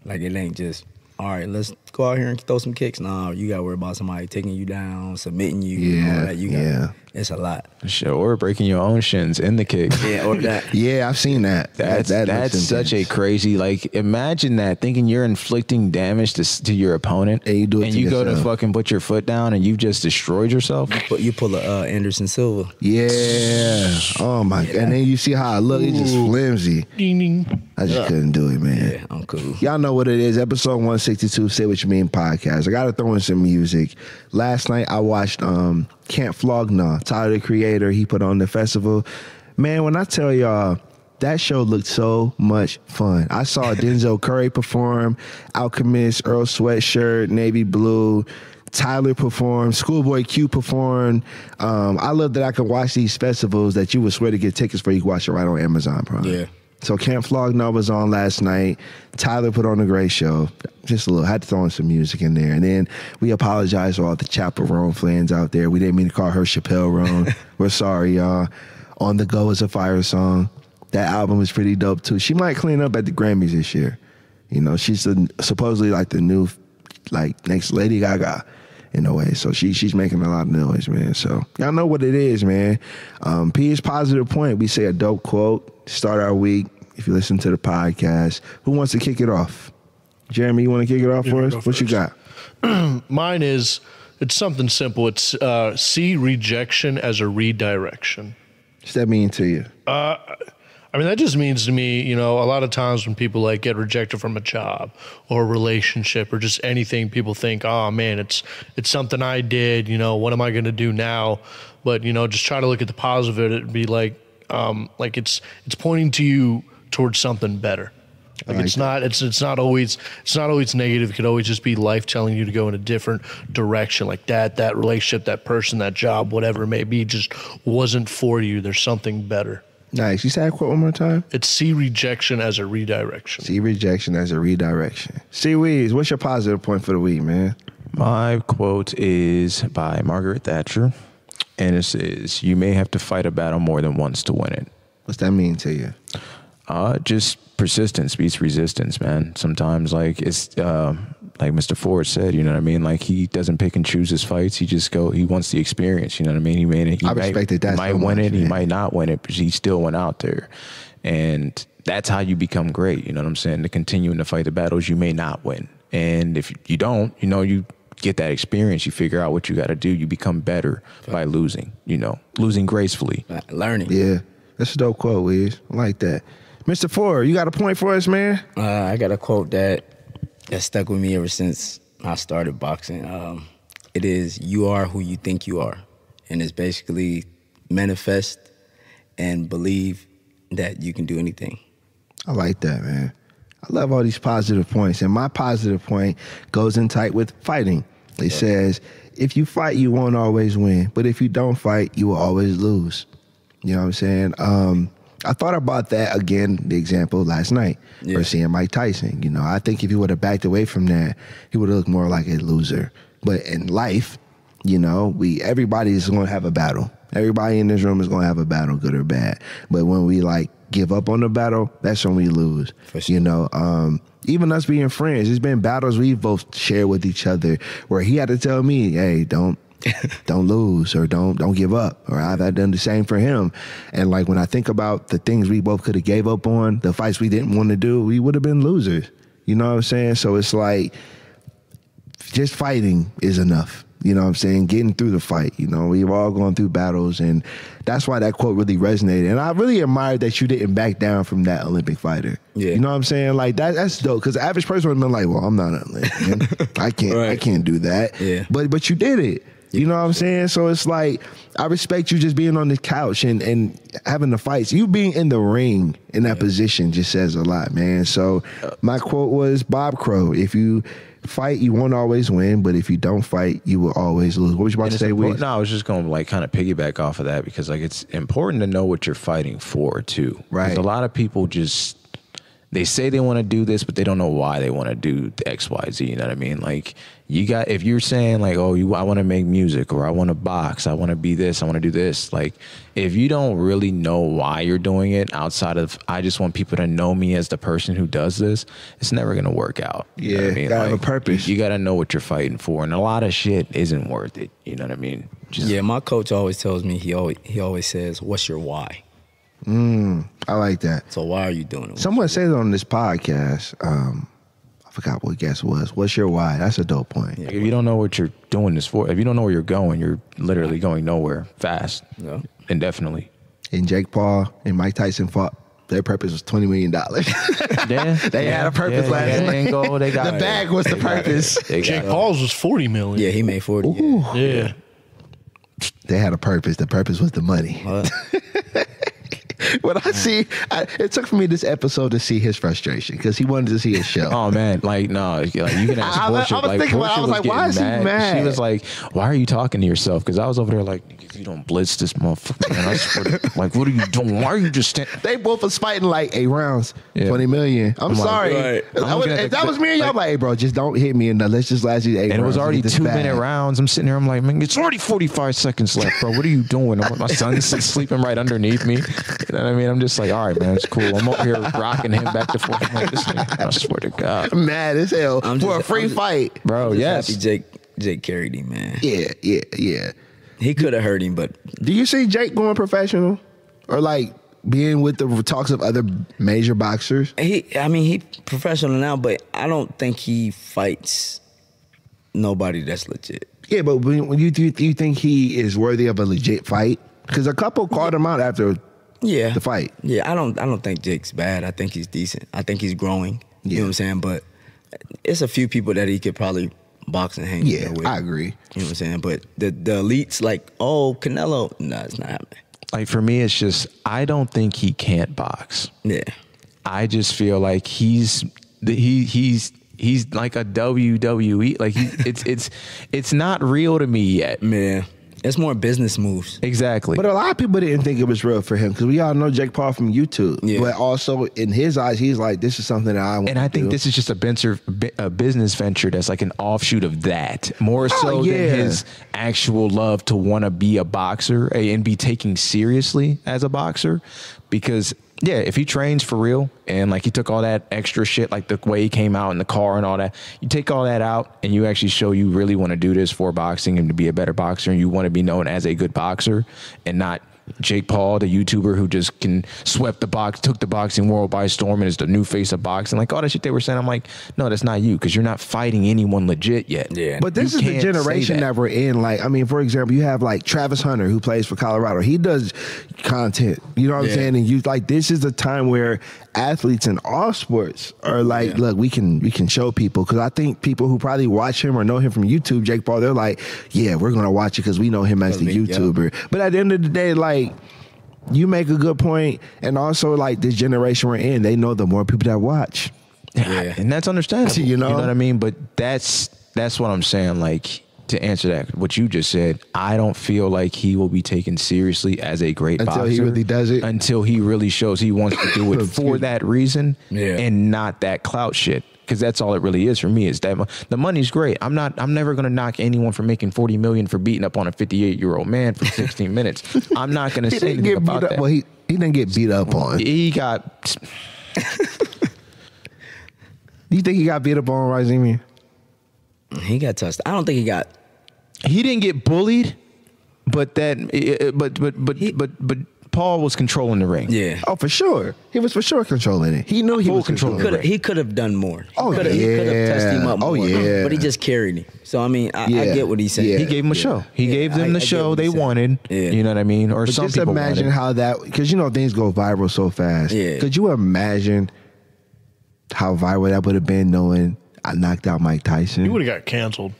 Like it ain't just all right. Let's go out here and throw some kicks. No, you got to worry about somebody taking you down, submitting you. and all that. Yeah. It's a lot. Sure, or breaking your own shins in the kick. Yeah, or that. Yeah, I've seen that. That's looks such a intense. crazy, like, imagine that, thinking you're inflicting damage to your opponent, And you do it to you go to yourself. fucking put your foot down and you've just destroyed yourself. But you pull a Anderson Silva. Yeah. Oh my. And then you see how I look. It's just flimsy. Ding, ding. I just couldn't do it, man. Yeah, I'm cool. Y'all know what it is. Episode 162, Say What You Mean podcast. I got to throw in some music. Last night I watched Can't Flog Gnaw. Tyler, the creator, he put on the festival. Man, when I tell y'all, that show looked so much fun. I saw Denzel Curry perform, Alchemist, Earl Sweatshirt, Navy Blue. Tyler performed, Schoolboy Q performed. I love that I can watch these festivals that you would swear to get tickets for. You can watch it right on Amazon Prime. Yeah. So Can't Flog Gnaw was on last night. Tyler put on a great show. Just a little, had to throw in some music in there. And then we apologize to all the Chappell Roan fans out there. We didn't mean to call her Chappell Roan. We're sorry, y'all. On the Go is a fire song. That album is pretty dope too. She might clean up at the Grammys this year. You know, she's supposedly like the new, like next Lady Gaga in a way. So she's making a lot of noise, man. So y'all know what it is, man. P's Positive Point. We say a dope quote. Start our week. If you listen to the podcast, who wants to kick it off? Jeremy, you want to kick it off for us? What you got? Mine is, it's something simple. It's see rejection as a redirection. What's that mean to you? I mean, that just means to me, you know, a lot of times when people like get rejected from a job or a relationship or just anything, people think, oh man, it's something I did, you know, what am I going to do now? But, you know, just try to look at the positive of it and be like it's pointing to you towards something better. Like it's not always negative. It could always just be life telling you to go in a different direction. Like that relationship, that person, that job, whatever it may be, just wasn't for you. There's something better. Nice. You say that quote one more time? It's see rejection as a redirection. See rejection as a redirection. See Weeds, what's your positive point for the week, man? My quote is by Margaret Thatcher, and it says, "You may have to fight a battle more than once to win it." What's that mean to you? Just persistence beats resistance, man. Sometimes, like, it's like Mr. Ford said, you know what I mean? Like, he doesn't pick and choose his fights. He wants the experience, you know what I mean? I respected that He might so win much, it, he man. might not win it, but he still went out there. And that's how you become great, you know what I'm saying? To continuing to fight the battles you may not win. And if you don't, you know, you get that experience, you figure out what you got to do, you become better by losing, you know, losing gracefully. Learning. Yeah, that's a dope quote, Weeds. I like that. Mr. Ford, you got a point for us, man? I got a quote that stuck with me ever since I started boxing. It is, "You are who you think you are." And it's basically manifest and believe that you can do anything. I like that, man. I love all these positive points. And my positive point goes in tight with fighting. It says, if you fight, you won't always win. But if you don't fight, you will always lose. You know what I'm saying? I thought about that again, the example last night for seeing Mike Tyson. You know, I think if he would have backed away from that, he would have looked more like a loser. But in life, you know, everybody is going to have a battle. Everybody in this room is going to have a battle, good or bad. But when we like give up on the battle, that's when we lose. For sure. You know, even us being friends, there's been battles we've both shared with each other where he had to tell me, hey, don't lose, or don't give up, or I've done the same for him. And like when I think about the things we both could have gave up on, the fights we didn't want to do, we would have been losers. You know what I'm saying? So it's like just fighting is enough. You know what I'm saying? Getting through the fight. You know, we've all gone through battles, and that's why that quote really resonated. And I really admired that you didn't back down from that Olympic fighter. Yeah. You know what I'm saying? Like that's dope, because the average person would have been like, well, I'm not an Olympian. I can't do that. Yeah. But you did it. You know what I'm saying? So it's like, I respect you just being on the couch and having the fights. You being in the ring in that position just says a lot, man. So my quote was Bob Crow: if you fight, you won't always win, but if you don't fight, you will always lose. What was you about to say, Wiz? No, I was just going to like kind of piggyback off of that, because like it's important to know what you're fighting for too. Right. Because a lot of people just, they say they want to do this, but they don't know why they want to do the X, Y, Z. You know what I mean? Like if you're saying like, oh, I want to make music, or I want to box, I want to be this, I want to do this. Like if you don't really know why you're doing it outside of, I just want people to know me as the person who does this, it's never going to work out. You know what I mean? Gotta have a purpose. You got to know what you're fighting for. And a lot of shit isn't worth it. You know what I mean? My coach always tells me, he always says, what's your why? I like that. So why are you doing it? Someone said on this podcast, I forgot what guest was. What's your why? That's a dope point. Like if you don't know what you're doing this for, if you don't know where you're going, you're literally going nowhere fast, indefinitely. And Jake Paul and Mike Tyson fought. Their purpose was $20 million. They had a purpose last night. The bag was the purpose. Jake Paul's was $40 million. Yeah, he made 40. Yeah. They had a purpose. The purpose was the money. When I see, it took for me this episode to see his frustration, because he wanted to see his show. Oh man, like no, like, you can ask Portia. I was like, why is he mad? She was like, why are you talking to yourself? Because I was over there like, if you don't blitz this motherfucker, man, I swear to, like, what are you doing? Why are you just standing? They both was fighting like 8 rounds, 20 million. I'm sorry. Like, if that was me and y'all, like, hey bro, just don't hit me enough. Let's just last you 8 rounds. And it was already 2-minute rounds. I'm sitting here, I'm like, man, it's already 45 seconds left, bro. What are you doing? My son's sleeping right underneath me. You know what I mean? I'm just like, all right, man, it's cool. I'm over here rocking him back to forth. I'm like, this nigga, I swear to God. I'm mad as hell for a free fight. Bro, yes. Happy Jake carried him, man. Yeah. He could have hurt him, but... Do you see Jake going professional? Or like being with the talks of other major boxers? He professional now, but I don't think he fights nobody that's legit. Yeah, but when you think he is worthy of a legit fight? Because a couple called him out after the fight. Yeah, I don't think Jake's bad. I think he's decent. I think he's growing. You know what I'm saying? But it's a few people that he could probably box and hang with. I agree. You know what I'm saying? But the elites, like, oh, Canelo, no, it's not happening. Like, for me, it's just, I don't think he can't box. Yeah. I just feel like he's like a WWE. Like, it's not real to me yet. Man. It's more business moves. Exactly. But a lot of people didn't think it was real for him, because we all know Jake Paul from YouTube. Yeah. But also, in his eyes, he's like, this is something that I want to do. And I think this is just a business venture that's like an offshoot of that. More so than his actual love to want to be a boxer and be taken seriously as a boxer. Because... yeah, if he trains for real and like he took all that extra shit, like the way he came out in the car and all that, you take all that out and you actually show you really want to do this for boxing and to be a better boxer, and you want to be known as a good boxer and not Jake Paul, the YouTuber who just took the boxing world by storm and is the new face of boxing. Like all that shit they were saying, I'm like, no, that's not you, because you're not fighting anyone legit yet. Yeah. But this is the generation that we're in. Like, I mean, for example, you have like Travis Hunter, who plays for Colorado. He does content. You know what I'm saying? And you like, this is the time where athletes in all sports are like, look, we can show people, because I think people who probably watch him or know him from YouTube, Jake Paul, they're like, yeah, we're gonna watch it because we know him as the YouTuber. But at the end of the day, like, you make a good point, and also like this generation we're in, they know the more people that watch. Yeah, and that's understandable. You know what I mean? But that's what I'm saying. Like, to answer that, what you just said, I don't feel like he will be taken seriously as a great boxer. Until he really does it? Until he really shows he wants to do it for that reason and not that clout shit. Because that's all it really is for me. Is that the money's great. I'm never gonna knock anyone for making $40 million for beating up on a 58-year-old man for 16 minutes. I'm not gonna say anything about that. Well, he didn't get beat up on. He got. Do you think he got beat up on, Ryizeemmion? He got touched. I don't think he got. He didn't get bullied, but Paul was controlling the ring. Yeah. Oh, for sure. He was for sure controlling it. He knew he was controlling it. He could have done more. He Oh, could have touched him up more. Oh, yeah. But he just carried him. So, I mean, I get what he's saying. Yeah. He gave him a show. He gave them the show they wanted. Yeah. You know what I mean? Or But some just people imagine wanted. how that, because you know things go viral so fast. Yeah. Could you imagine how viral that would have been knowing I knocked out Mike Tyson? You would have got canceled.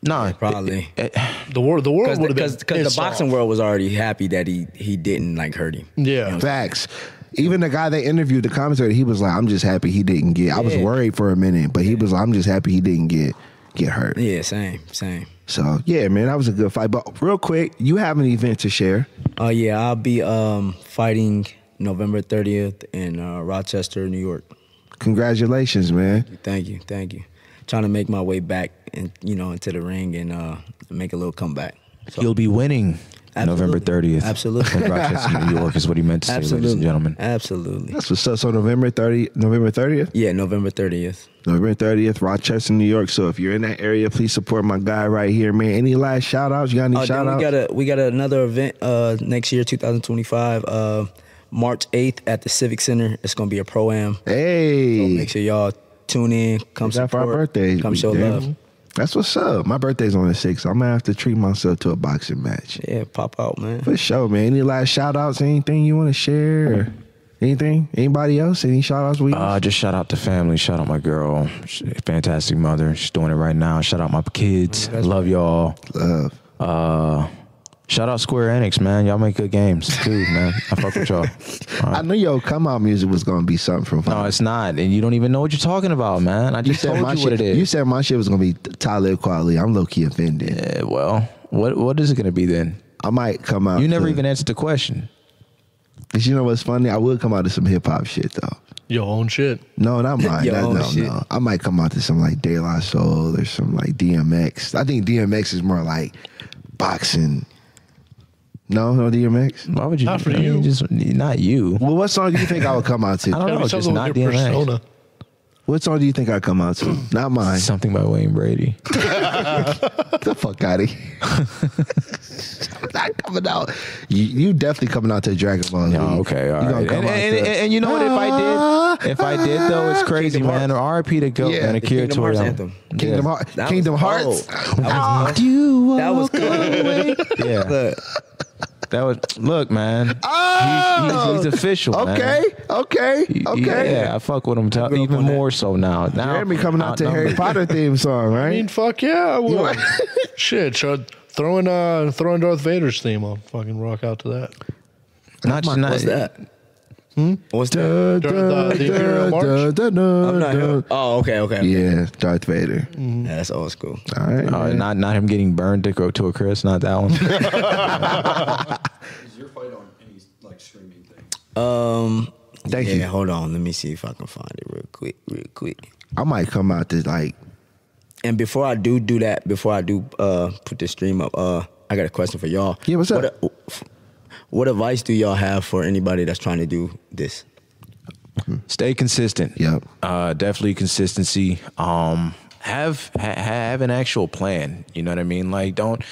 Nah, Probably. The world would have been Because the pissed boxing off. world was already happy that he didn't like hurt him. Yeah. Facts. Even the guy they interviewed, the commentator, he was like, I'm just happy he didn't get. I was worried for a minute, but he was like, I'm just happy he didn't get hurt. Yeah, same. So, yeah, man, that was a good fight. But real quick, you have an event to share. Oh, yeah, I'll be fighting November 30th in Rochester, New York. Congratulations, man. Thank you. Trying to make my way back into the ring and make a little comeback. So, You'll be winning November 30th. Absolutely. In Rochester, New York is what he meant to say, ladies and gentlemen. Absolutely. That's what's up. So November 30th? Yeah, November 30th. November 30th, Rochester, New York. So if you're in that area, please support my guy right here, man. Any last shout outs? You got any shout outs? We got another event next year, 2025, March 8th at the Civic Center. It's going to be a pro-am. Hey. So make sure y'all tune in, come Is that for support, our birthdays? come show love. That's what's up. My birthday's on the 6th, so I'm going to have to treat myself to a boxing match. Yeah, pop out, man. For sure, man. Any last shout outs? Anything you want to share? Or anything? Anybody else? Any shout outs? Just shout out to family. Shout out my girl. She's a fantastic mother. She's doing it right now. Shout out my kids. Love y'all. Love. Shout out Square Enix, man. Y'all make good games too, man. I fuck with y'all. I knew your come out music was going to be something from No, it's not. And you don't even know what you're talking about, man. I just told you what it is. You said my shit was going to be Talib Kweli. I'm low key offended. Yeah, well, what is it going to be then? I might come out. You never even answered the question. Because you know what's funny? I would come out to some hip hop shit, though. Your own shit. No, not mine. Your own shit. No. I might come out to some like De La Soul or some like DMX. I think DMX is more like boxing. No DMX? Why would you? Not for you. Just not you. Well, what song do you think I would come out to? I don't know. Just Something not with your DMX. persona. What song do you think I'd come out to? Not mine. Something by Wayne Brady. Get the fuck out of here. I'm not coming out. You definitely coming out to Dragon Ball Z. Yeah, okay, all You gonna right. come out to- And you know what? If I did though, it's crazy, Kingdom man. R.I.P. to GOAT, Yeah, man. the Akira Kingdom Hearts Toriyama. anthem. Kingdom That was Hearts. cold. That was cool. Yeah. Look, That was look, man. He's official, man. Okay. Yeah, I fuck with him even more so now. You heard me coming out to Harry outnumbered. Potter theme song, right? I mean, fuck yeah, I would. Shit, throwing Darth Vader's theme on. Fucking rock out to that. what's that? What's that? The Imperial March? I'm not here. Oh, okay. Yeah, Darth Vader. Yeah, that's old school. All right. Not him getting burned to a crisp. Not that one. Is your fight on any like streaming thing? Thank you. Hold on. Let me see if I can find it real quick. I might come out to like. And before I do that, put the stream up, I got a question for y'all. Yeah, what's up? What advice do y'all have for anybody that's trying to do this? Stay consistent. Yep. Definitely consistency. Have an actual plan. You know what I mean? Like, don't.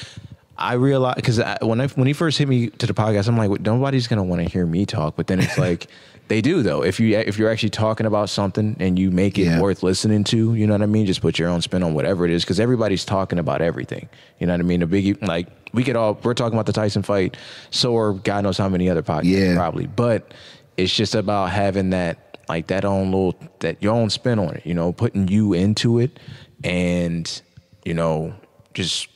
I realize because when he first hit me to the podcast, I'm like, nobody's gonna want to hear me talk. But then it's like, they do though. If you're actually talking about something and you make it worth listening to, you know what I mean? Just put your own spin on whatever it is, because everybody's talking about everything. You know what I mean? We're talking about the Tyson fight, so or God knows how many other podcasts probably. But it's just about having that your own spin on it. You know, putting you into it, and just.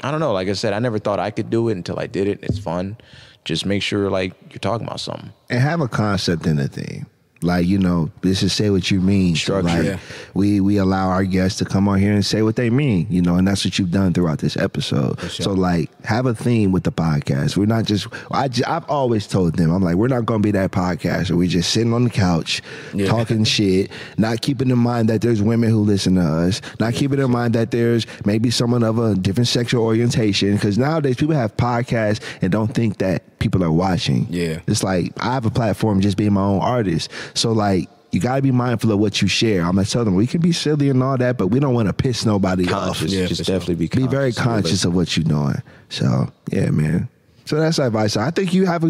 I don't know. Like I said, I never thought I could do it until I did it. It's fun. Just make sure like you're talking about something. And have a concept in the thing. Like, you know, this is say what you mean. Structure. Like, Yeah. we allow our guests to come on here and say what they mean, you know, and that's what you've done throughout this episode. sure. So, like, have a theme with the podcast. We're not just, I've always told them, I'm like, we're not going to be that podcast where we're just sitting on the couch talking shit, not keeping in mind that there's women who listen to us, not keeping in mind that there's maybe someone of a different sexual orientation, because nowadays people have podcasts and don't think that people are watching. Yeah. It's like, I have a platform just being my own artist. So, like, you got to be mindful of what you share. I'm going to tell them, we can be silly and all that, but we don't want to piss nobody off. Yeah, just for sure. definitely be Be conscious. very conscious of what you're doing. So, yeah, man. So that's advice. I think you have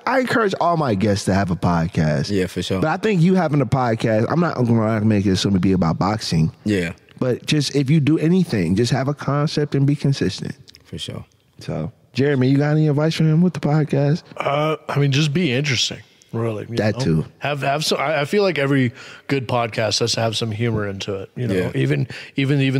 I encourage all my guests to have a podcast. Yeah, for sure. But I think you having a podcast, I'm not going to make it assume to be about boxing. Yeah, But just if you do anything, just have a concept and be consistent. for sure. So, Jeremy, you got any advice for him with the podcast? I mean, just be interesting. Really, you That know? too. Have some. I feel like every good podcast has to have some humor into it. You know, Yeah. even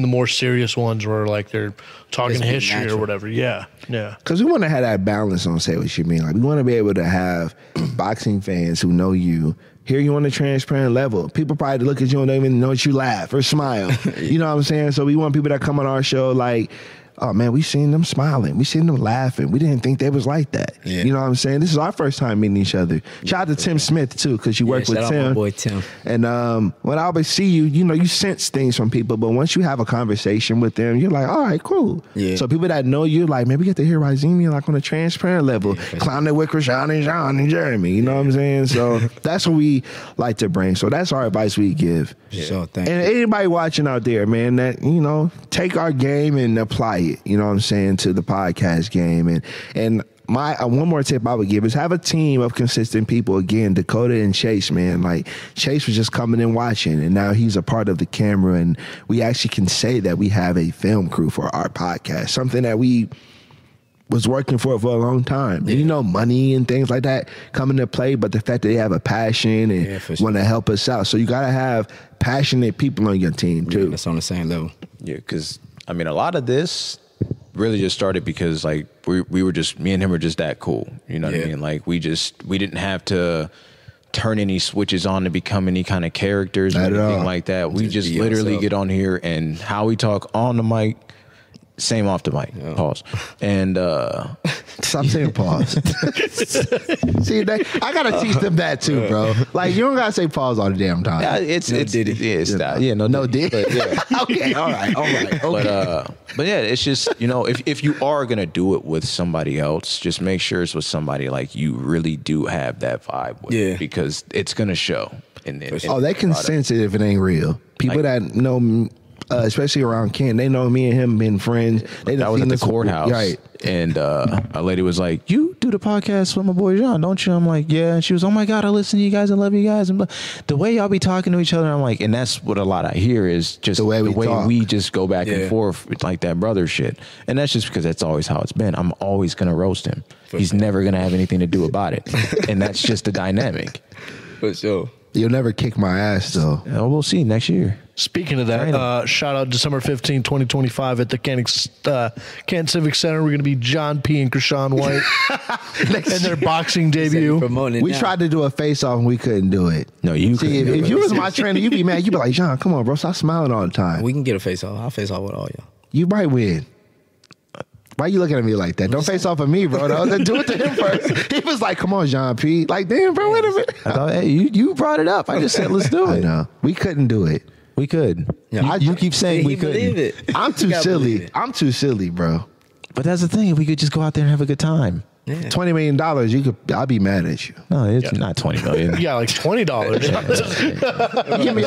the more serious ones where like they're talking Just be history natural. or whatever. Yeah, yeah. Because we want to have that balance on Say What You Mean. Like, we want to be able to have boxing fans who know you, hear you on a transparent level. People probably look at you and don't even know that you laugh or smile. You know what I'm saying? So we want people that come on our show like, oh, man, we seen them smiling. We seen them laughing. We didn't think they was like that. Yeah. You know what I'm saying? This is our first time meeting each other. Shout out to Tim Smith, too, because you work with shout out Tim. my boy Tim. And when I always see you, you know, you sense things from people, but once you have a conversation with them, you're like, all right, cool. Yeah. So people that know you, like, maybe we get to hear Ryizeemmion like on a transparent level, clowning with Krishan and Jéan and Jeremy. You know what I'm saying? So that's what we like to bring. So that's our advice we give. Sure, thank And you. anybody watching out there, man, that, you know, take our game and apply it, you know what I'm saying, to the podcast game. And my one more tip I would give is have a team of consistent people. Again, Dakota and Chase, man. Like, Chase was just coming and watching, and now he's a part of the camera, and we actually can say that we have a film crew for our podcast, something that we was working for a long time. And, you know, money and things like that come into play, but the fact that they have a passion and for sure. want to help us out. So you got to have passionate people on your team, too. That's on the same level. Yeah, because I mean, a lot of this really just started because like we were just, me and him were just that cool. You know what I mean? Like we didn't have to turn any switches on to become any kind of characters or Not at anything all. like that. We just be literally ourselves. get on here and how we talk on the mic, same off the mic. Pause. And Stop saying pause. See, I gotta teach them that too, bro. Like, you don't gotta say pause all the damn time. yeah, it's Diddy. yeah, it's not, yeah, No Diddy. dick. But, yeah. Okay, all right, okay. But yeah, it's just, you know, if you are gonna do it with somebody else, just make sure it's with somebody like you really do have that vibe with, Yeah. because it's gonna show. In They can sense it if it ain't real. People that know, especially around Ken, they know me and him been friends. They I was seen at the us- courthouse, right? and a lady was like, "You do the podcast with my boy Jéan, don't you?" I'm like, "Yeah." And she was, "Oh my God, I listen to you guys. I love you guys." And the way y'all be talking to each other, I'm like, and that's what a lot I hear is just The way we talk. we just go back Yeah. and forth with like that brother shit. And that's just because that's always how it's been. I'm always gonna roast him. He's never gonna have anything to do about it, and that's just the dynamic. For sure. You'll never kick my ass though. We'll see next year. Speaking of that, shout out December 15, 2025 at the Kent Civic Center. We're going to be John P. and Krishan White in their boxing debut. Promoting it We now. tried to do a face off and we couldn't do it. No, you See, couldn't do if it. you was my trainer, you'd be mad. You'd be like, John, come on, bro, stop smiling all the time. We can get a face off. I'll face off with all y'all. You might win. Why you looking at me like that? Don't face off of me, bro. Do it to him first. He was like, come on, John P. Like, damn, bro, wait a minute. I thought, hey, you brought it up. I just said, let's do I it. know. We couldn't do it. We could. Yeah. You keep saying He we couldn't. believe it. I'm too You gotta believe silly. it. I'm too silly, bro. But that's the thing. We could just go out there and have a good time. Yeah. $20 million, I'll be mad at you. No, it's not 20 million. Yeah, like $20. You give me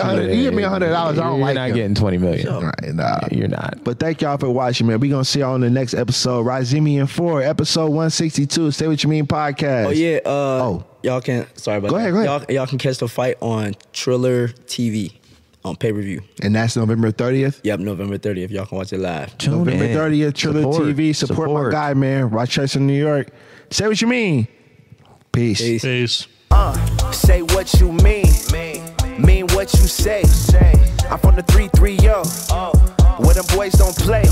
$100, I don't You're like not him. getting 20 million. Right, nah. You're not. But thank y'all for watching, man. We gonna see y'all on the next episode. Ryizeemmion 4, episode 162. Say What You Mean podcast. Oh yeah. Y'all can. Sorry about Go that. ahead. Y'all can catch the fight on Triller TV on pay-per-view. And that's November 30th. Yep, November 30th. Y'all can watch it live. Tune November in. 30th, Triller TV. Support my guy, man. Rochester, New York. Say What You Mean. Peace. Peace. Peace. Say what you mean. Mean what you say. I'm from the 330. Where them boys don't play.